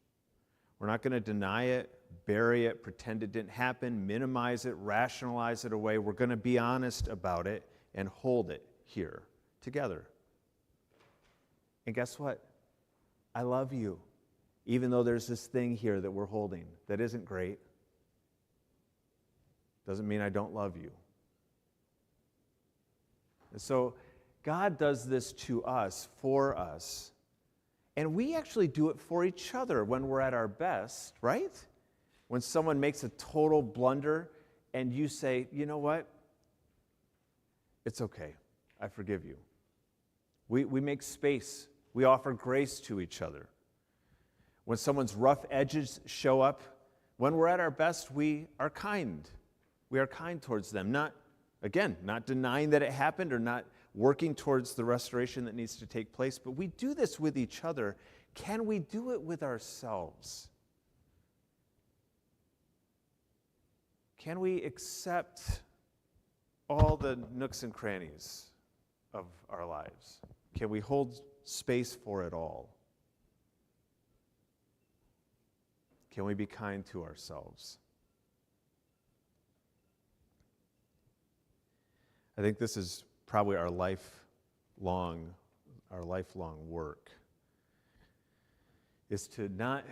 We're not going to deny it, bury it, pretend it didn't happen, minimize it, rationalize it away. We're going to be honest about it and hold it here together. And guess what? I love you, even though there's this thing here that we're holding that isn't great. Doesn't mean I don't love you. And so God does this to us, for us, and we actually do it for each other when we're at our best, right? When someone makes a total blunder and you say, you know what? It's okay. I forgive you. We make space. We offer grace to each other. When someone's rough edges show up, when we're at our best, we are kind. We are kind towards them. Not denying that it happened or not working towards the restoration that needs to take place, but we do this with each other. Can we do it with ourselves? Can we accept all the nooks and crannies of our lives? Can we hold space for it all? Can we be kind to ourselves? I think this is probably our lifelong work, is to not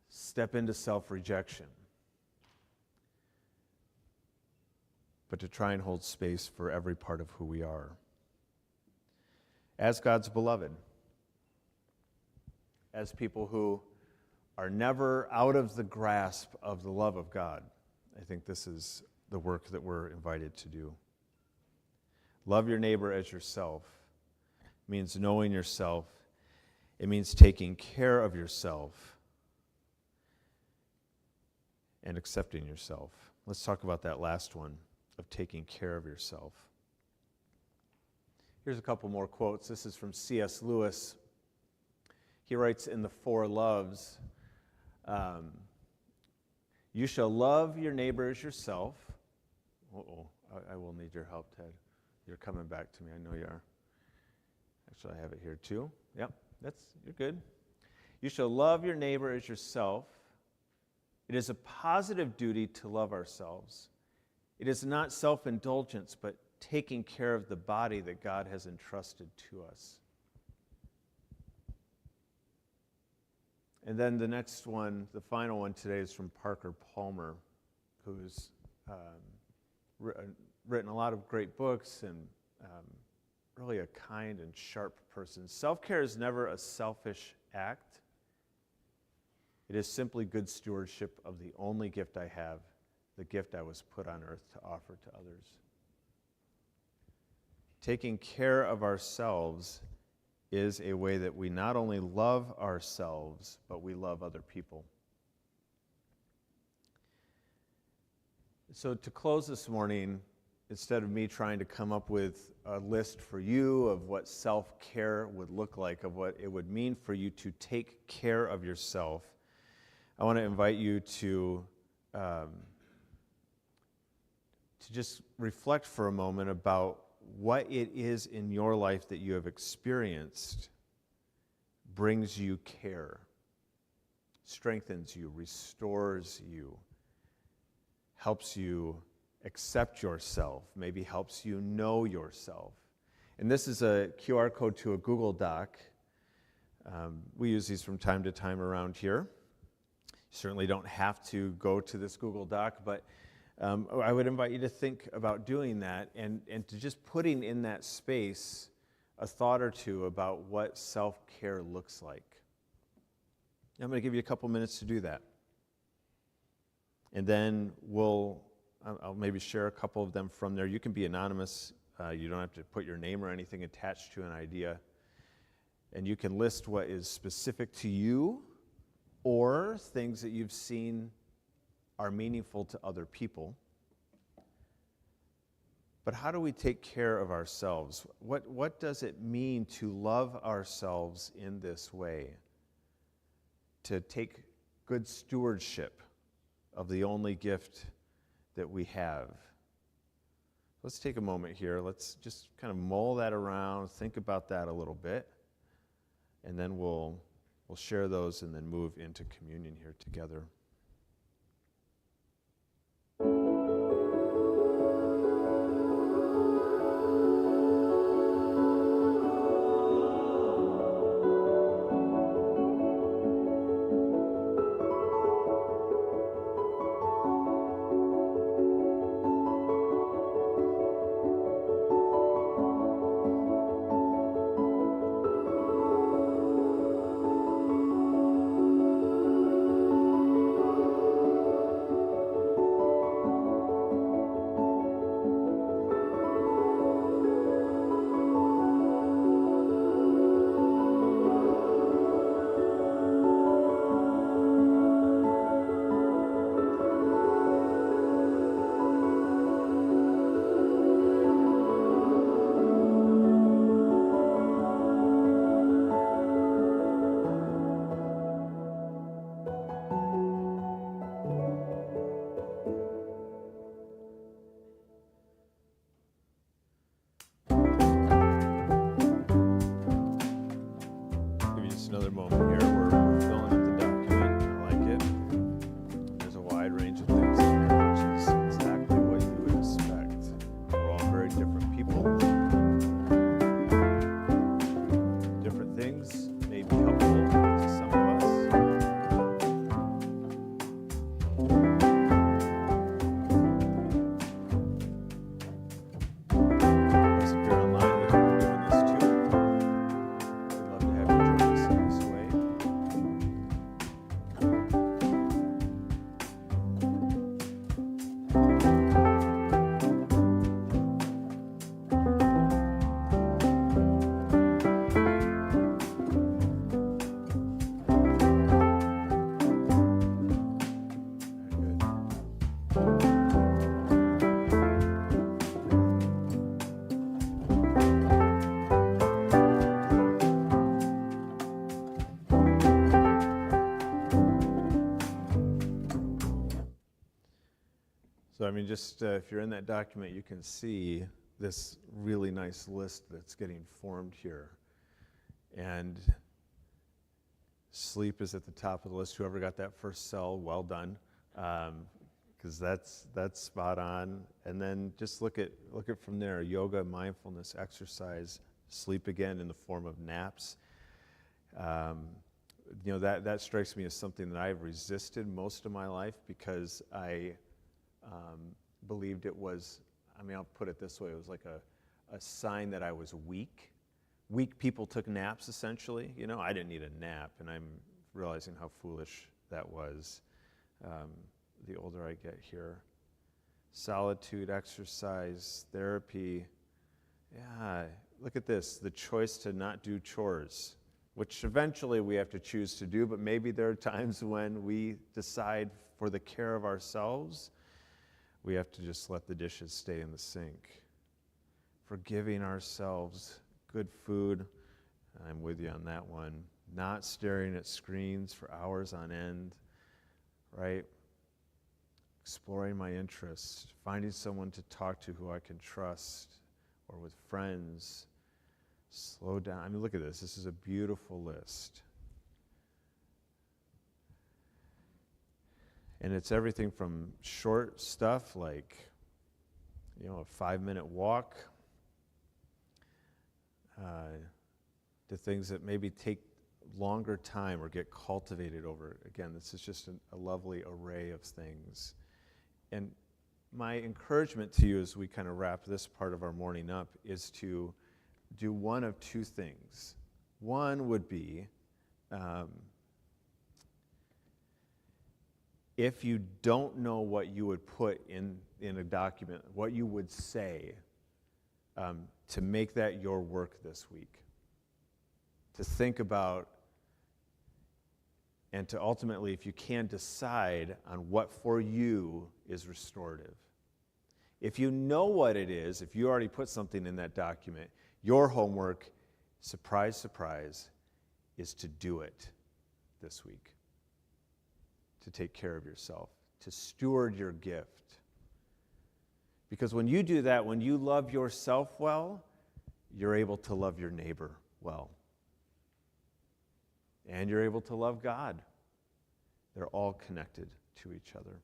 step into self-rejection, but to try and hold space for every part of who we are. As God's beloved, as people who are never out of the grasp of the love of God, I think this is the work that we're invited to do. Love your neighbor as yourself. It means knowing yourself. It means taking care of yourself and accepting yourself. Let's talk about that last one, of taking care of yourself. Here's a couple more quotes. This is from C.S. Lewis. He writes in The Four Loves, you shall love your neighbor as yourself. I will need your help, Ted. You're coming back to me. I know you are. Actually, I have it here too. Yep, you're good. You shall love your neighbor as yourself. It is a positive duty to love ourselves. It is not self-indulgence, but taking care of the body that God has entrusted to us. And then the next one, the final one today, is from Parker Palmer, who's written a lot of great books and really a kind and sharp person. Self-care is never a selfish act. It is simply good stewardship of the only gift I have, the gift I was put on earth to offer to others. Taking care of ourselves is a way that we not only love ourselves, but we love other people. So to close this morning, instead of me trying to come up with a list for you of what self-care would look like, of what it would mean for you to take care of yourself, I want to invite you to just reflect for a moment about what it is in your life that you have experienced brings you care, strengthens you, restores you, helps you accept yourself, maybe helps you know yourself. And this is a QR code to a Google Doc. We use these from time to time around here. You certainly don't have to go to this Google Doc, but I would invite you to think about doing that and to just putting in that space a thought or two about what self-care looks like. I'm going to give you a couple minutes to do that. And then I'll maybe share a couple of them from there. You can be anonymous. You don't have to put your name or anything attached to an idea. And you can list what is specific to you or things that you've seen are meaningful to other people. But how do we take care of ourselves? What does it mean to love ourselves in this way? To take good stewardship of the only gift that we have. Let's take a moment here. Let's just kind of mull that around, think about that a little bit, and then we'll share those and then move into communion here together. Give you just another moment here. We're filling up the document. I like it. There's a wide range of things in here, which is exactly what you would expect. We're all very different people. Different things may be helpful to some of us. Those of you online, we hope you're doing this too. We'd love to have you join us in this way. Very good. So, I mean, just if you're in that document, you can see this really nice list that's getting formed here. And sleep is at the top of the list. Whoever got that first cell, well done, because that's spot on. And then just look at from there: yoga, mindfulness, exercise, sleep again in the form of naps. That strikes me as something that I've resisted most of my life because I believed it was, I'll put it this way, it was like a sign that I was weak. Weak people took naps, essentially. I didn't need a nap, and I'm realizing how foolish that was the older I get here. Solitude, exercise, therapy. Yeah, look at this, the choice to not do chores, which eventually we have to choose to do, but maybe there are times when we decide for the care of ourselves, we have to just let the dishes stay in the sink. Forgiving ourselves, good food, I'm with you on that one. Not staring at screens for hours on end, right? Exploring my interests, finding someone to talk to who I can trust, or with friends. Slow down. Look at this. This is a beautiful list. And it's everything from short stuff like, a 5-minute walk, to things that maybe take longer time or get cultivated over. Again, this is just a lovely array of things. And my encouragement to you as we kind of wrap this part of our morning up is to do one of two things. One would be, if you don't know what you would put in a document, what you would say, to make that your work this week. To think about and to ultimately, if you can, decide on what for you is restorative. If you know what it is, if you already put something in that document, your homework, surprise, surprise, is to do it this week. To take care of yourself, to steward your gift. Because when you do that, when you love yourself well, you're able to love your neighbor well. And you're able to love God. They're all connected to each other.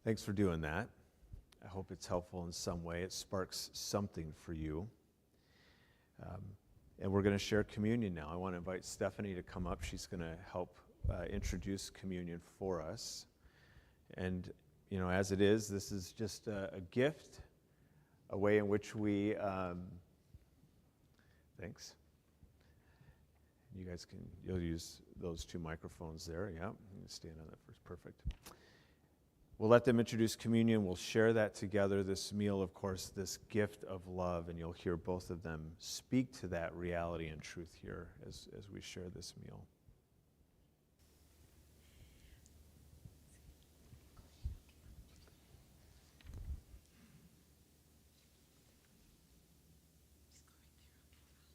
Thanks for doing that. I hope it's helpful in some way. It sparks something for you. And we're going to share communion now. I want to invite Stephanie to come up. She's going to help introduce communion for us. And, as it is, this is just a gift, a way in which we... Thanks. You guys you'll use those two microphones there. Yeah, you can stand on that first. Perfect. We'll let them introduce communion. We'll share that together, this meal, of course, this gift of love, and you'll hear both of them speak to that reality and truth here as we share this meal.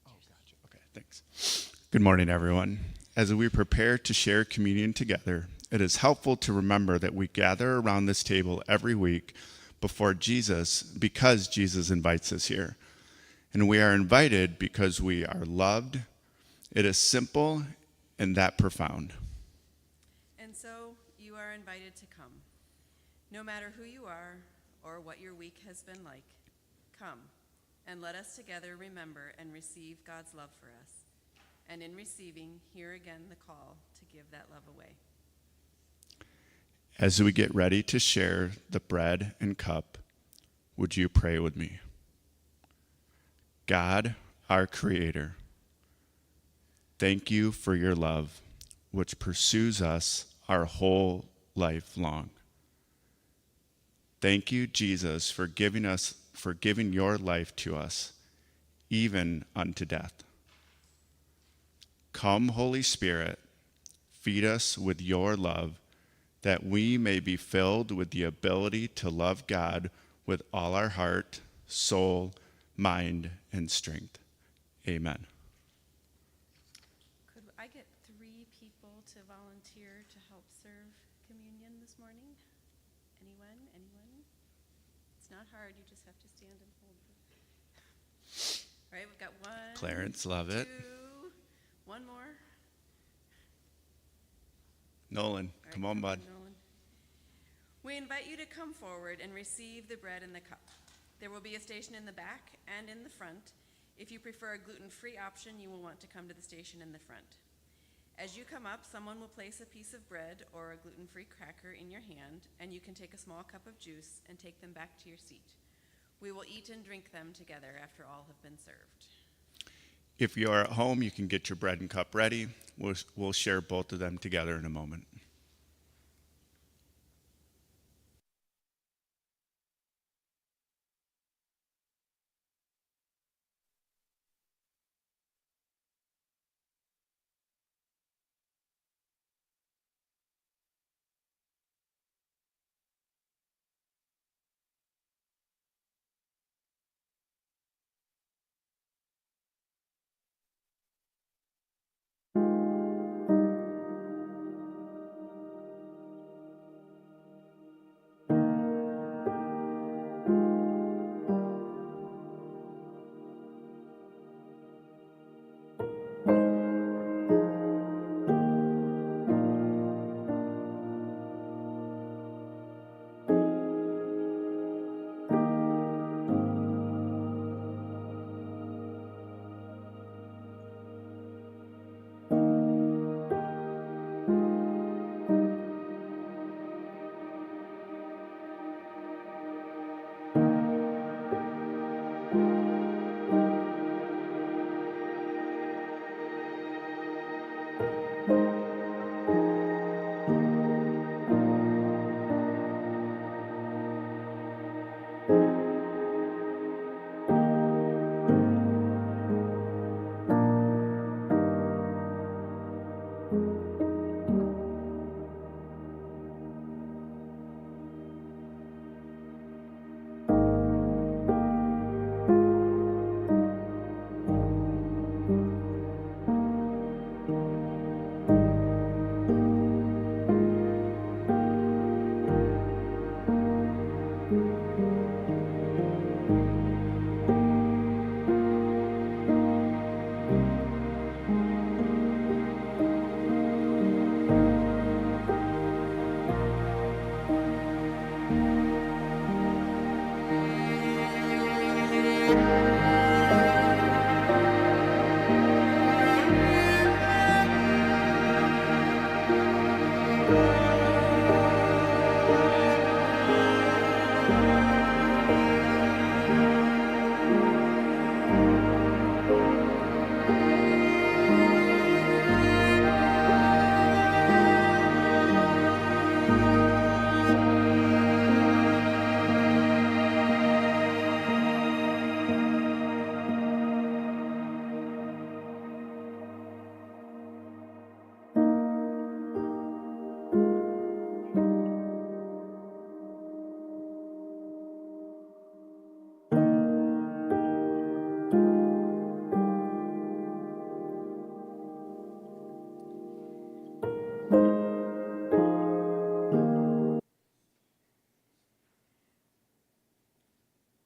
Oh, gotcha. Okay, thanks. Good morning, everyone. As we prepare to share communion together, it is helpful to remember that we gather around this table every week because Jesus invites us here. And we are invited because we are loved. It is simple and that profound. And so you are invited to come. No matter who you are or what your week has been like, come and let us together remember and receive God's love for us. And in receiving, hear again the call to give that love away. As we get ready to share the bread and cup, would you pray with me? God, our Creator, thank you for your love, which pursues us our whole life long. Thank you, Jesus, for giving your life to us, even unto death. Come, Holy Spirit, feed us with your love, that we may be filled with the ability to love God with all our heart, soul, mind, and strength. Amen. Could I get 3 people to volunteer to help serve communion this morning? Anyone? It's not hard, you just have to stand and hold it. All right, we've got 1. Clarence, love it. 2. 1 more. Nolan, All right, come on, bud. Nolan. We invite you to come forward and receive the bread and the cup. There will be a station in the back and in the front. If you prefer a gluten-free option, you will want to come to the station in the front. As you come up, someone will place a piece of bread or a gluten-free cracker in your hand, and you can take a small cup of juice and take them back to your seat. We will eat and drink them together after all have been served. If you are at home, you can get your bread and cup ready. We'll share both of them together in a moment.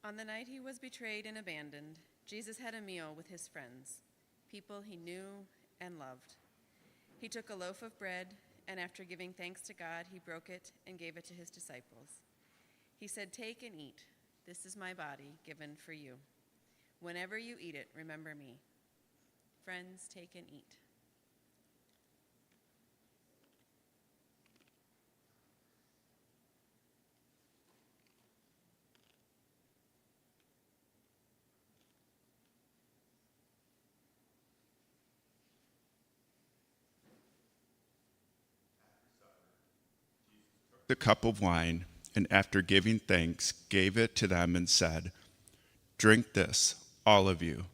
On the night he was betrayed and abandoned, Jesus had a meal with his friends, people he knew and loved. He took a loaf of bread, and after giving thanks to God, he broke it and gave it to his disciples. He said, "Take and eat. This is my body given for you. Whenever you eat it, remember me." Friends, take and eat. The cup of wine, and after giving thanks, gave it to them and said, "Drink this, all of you.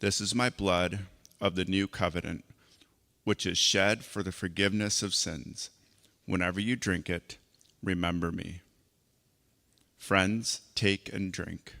This is my blood of the new covenant, which is shed for the forgiveness of sins. Whenever you drink it, remember me." Friends, take and drink.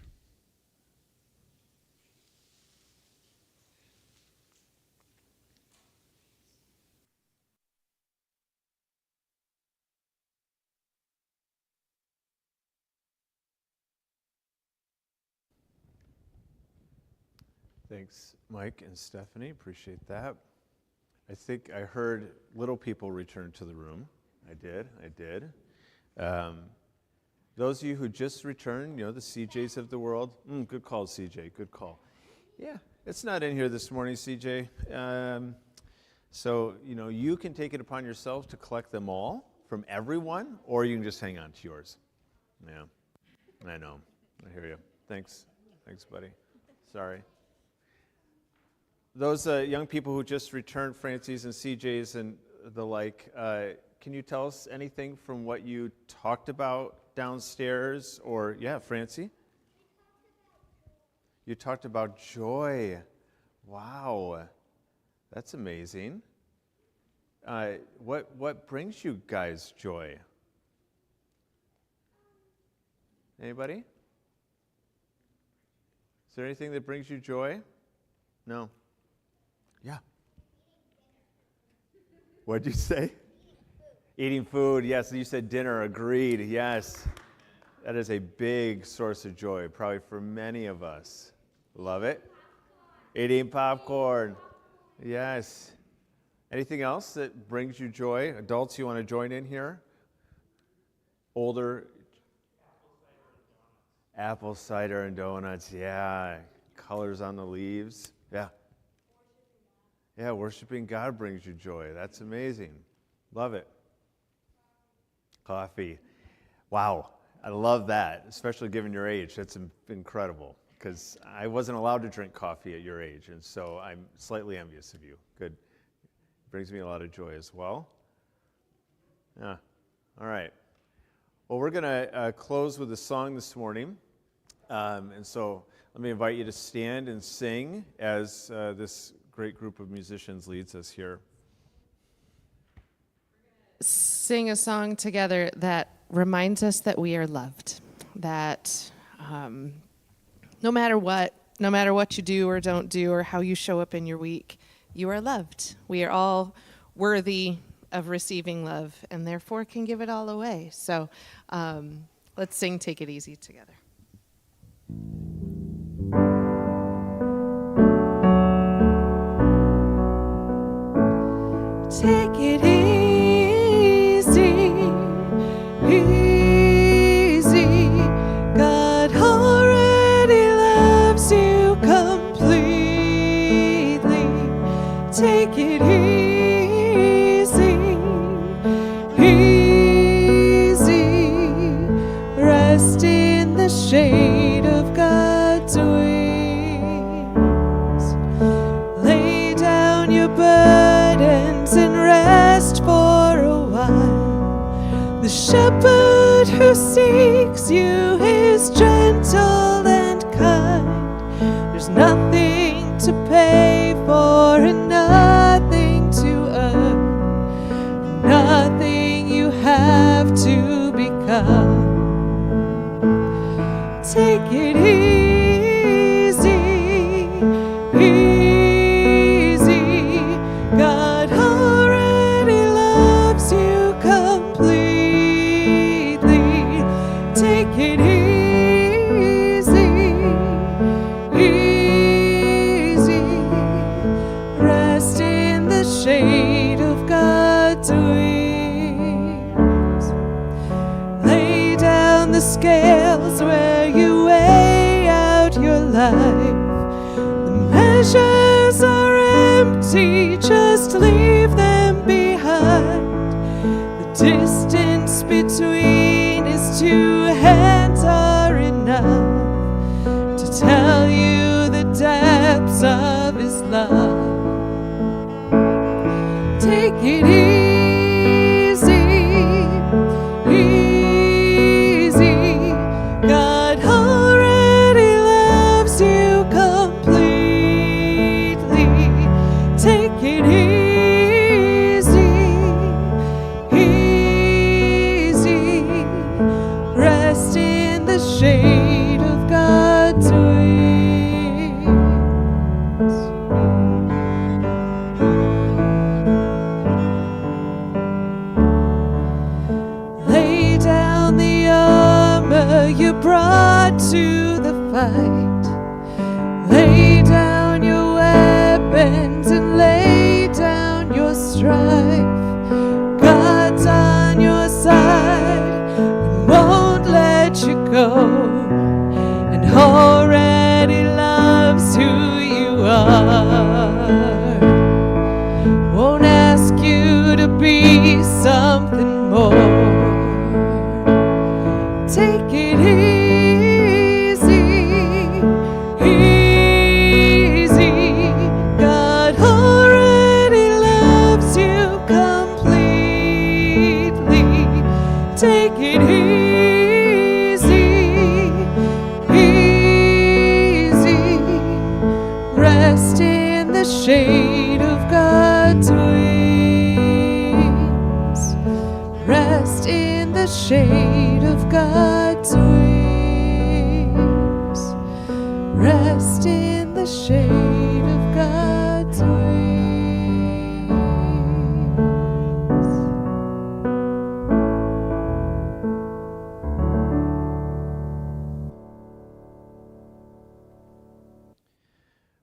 Thanks, Mike and Stephanie. Appreciate that. I think I heard little people return to the room. I did. Those of you who just returned, the CJs of the world, good call, CJ, good call. Yeah, it's not in here this morning, CJ. So, you can take it upon yourself to collect them all from everyone, or you can just hang on to yours. Yeah, I know. I hear you. Thanks, buddy. Sorry. Those young people who just returned, Francie's and CJ's and the like, can you tell us anything from what you talked about downstairs? Or, yeah, Francie? You talked about joy. Wow, that's amazing. What brings you guys joy? Anybody? Is there anything that brings you joy? No. Yeah. What did you say? Eating food, yes. You said dinner, agreed, yes. That is a big source of joy, probably for many of us. Love it. Eating popcorn, yes. Anything else that brings you joy? Adults, you want to join in here? Older? Apple cider and donuts, yeah. Colors on the leaves, yeah. Yeah, worshiping God brings you joy. That's amazing. Love it. Coffee. Wow, I love that, especially given your age. That's incredible, because I wasn't allowed to drink coffee at your age, and so I'm slightly envious of you. Good. Brings me a lot of joy as well. Yeah, all right. Well, we're going to close with a song this morning, and so let me invite you to stand and sing as this great group of musicians leads us here. sing a song together that reminds us that we are loved, that no matter what you do or don't do or how you show up in your week, you are loved. We are all worthy of receiving love and therefore can give it all away. So let's sing Take It Easy together. Take it easy, easy. God already loves you completely. Take it easy, easy. Rest in the shade of God's wings. Lay down your burdens and rest for a while. The shepherd who seeks you is gentle and kind. There's nothing to pay for and nothing to earn, nothing you have to become. Take it easy, easy. God already loves you completely. Take it easy, easy. Rest in the shade of God's wings. Lay down the scales where you weigh out your life. The measures are empty, just leave them behind. The distance between his two hands are enough to tell you the depths of his love. Take it easy, easy. God already loves you completely. Take it easy, easy. Rest in the shade of God's wings. Lay down the armor you brought to the fight. Lay down your weapons and lay down your strife. God's on your side and won't let you go, and already loves who you are. Won't ask you to be something more. Take it easy, easy. God already loves you completely. Take it easy, easy. Rest in the shade of God's wings. Rest in the shade of God's wings. Rest in the shade of God's wings.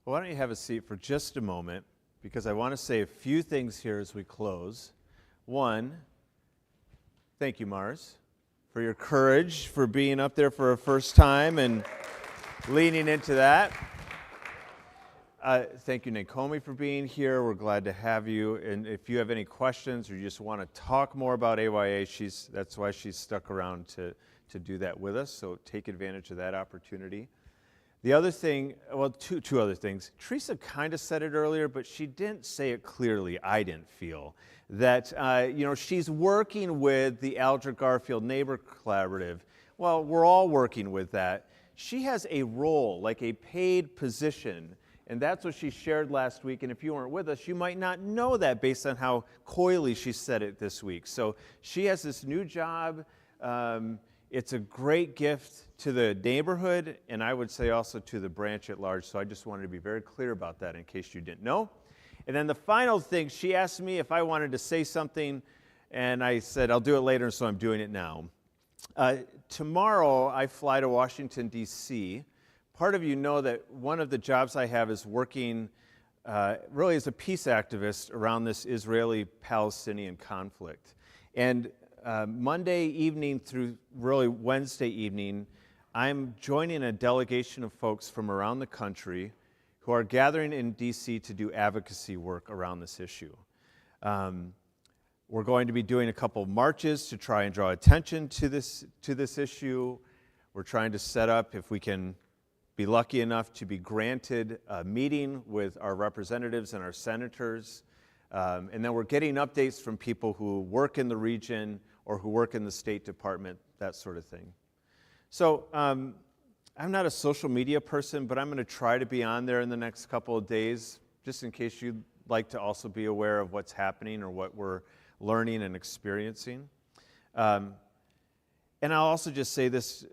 Well, why don't you have a seat for just a moment, because I want to say a few things here as we close. One, thank you, Mars, for your courage, for being up there for a first time and leaning into that. Thank you, Naomi, for being here. We're glad to have you. And if you have any questions or you just want to talk more about AYA, that's why she's stuck around to do that with us. So take advantage of that opportunity. The other thing, well, two other things. Teresa kind of said it earlier, but she didn't say it clearly, I didn't feel, that she's working with the Aldrich Garfield Neighbor Collaborative. Well, we're all working with that. She has a role, like a paid position And that's what she shared last week. And if you weren't with us, you might not know that based on how coyly she said it this week. So she has this new job. It's a great gift to the neighborhood, and I would say also to the branch at large. So I just wanted to be very clear about that in case you didn't know. And then the final thing, she asked me if I wanted to say something, and I said, I'll do it later, so I'm doing it now. Tomorrow, I fly to Washington, D.C. Part of you know that one of the jobs I have is working really as a peace activist around this Israeli-Palestinian conflict. And Monday evening through really Wednesday evening, I'm joining a delegation of folks from around the country who are gathering in D.C. to do advocacy work around this issue. We're going to be doing a couple of marches to try and draw attention to this issue. We're trying to set up, if we can be lucky enough to be granted a meeting with our representatives and our senators. And then we're getting updates from people who work in the region or who work in the State Department, that sort of thing. So I'm not a social media person, but I'm going to try to be on there in the next couple of days, just in case you'd like to also be aware of what's happening or what we're learning and experiencing. And I'll also just say this,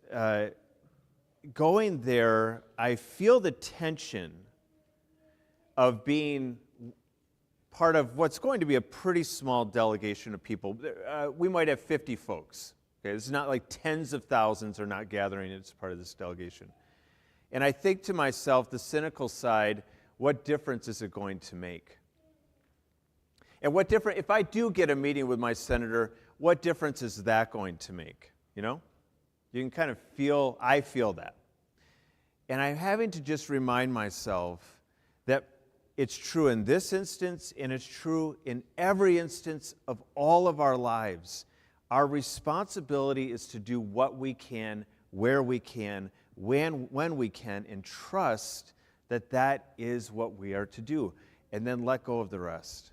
going there, I feel the tension of being part of what's going to be a pretty small delegation of people. We might have 50 folks. Okay, it's not like tens of thousands are not gathering as part of this delegation. And I think to myself, the cynical side, what difference is it going to make? And what difference, if I do get a meeting with my senator, what difference is that going to make? You know? You can kind of feel, I feel that. And I'm having to just remind myself that it's true in this instance, and it's true in every instance of all of our lives. Our responsibility is to do what we can, where we can, when we can, and trust that that is what we are to do, and then let go of the rest.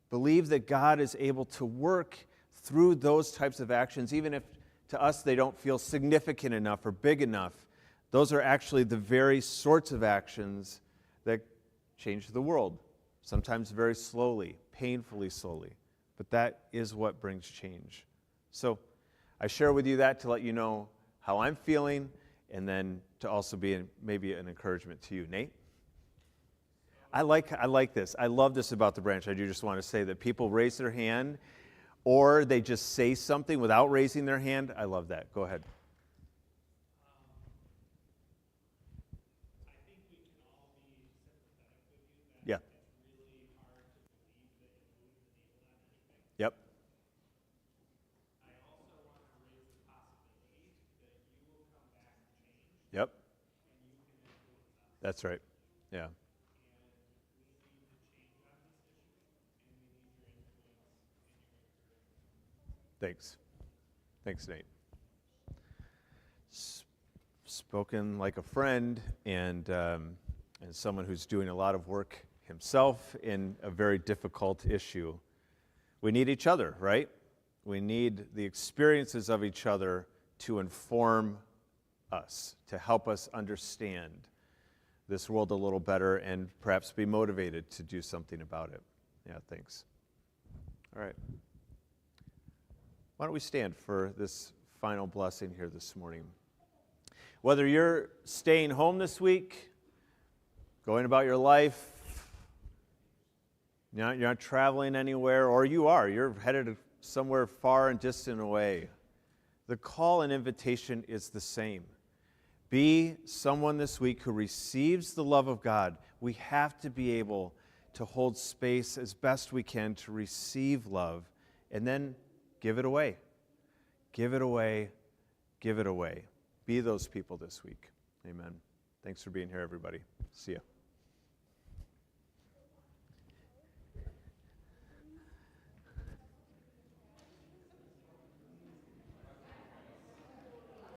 Believe that God is able to work through those types of actions, even if to us they don't feel significant enough or big enough. Those are actually the very sorts of actions that change the world, sometimes very slowly, painfully slowly, but that is what brings change. So I share with you that to let you know how I'm feeling, and then to also be maybe an encouragement to you. Nate? I like this. I love this about the branch. I do just want to say that people raise their hand or they just say something without raising their hand. I love that. Go ahead. Yeah. Yep. Yep. That's right. Yeah. Thanks. Thanks, Nate. Spoken like a friend and someone who's doing a lot of work himself in a very difficult issue. We need each other, right? We need the experiences of each other to inform us, to help us understand this world a little better and perhaps be motivated to do something about it. Yeah, thanks. All right. Why don't we stand for this final blessing here this morning? Whether you're staying home this week, going about your life, you're not traveling anywhere, or you're headed somewhere far and distant away, the call and invitation is the same. Be someone this week who receives the love of God. We have to be able to hold space as best we can to receive love and then give it away. Give it away. Give it away. Be those people this week. Amen. Thanks for being here, everybody. See ya.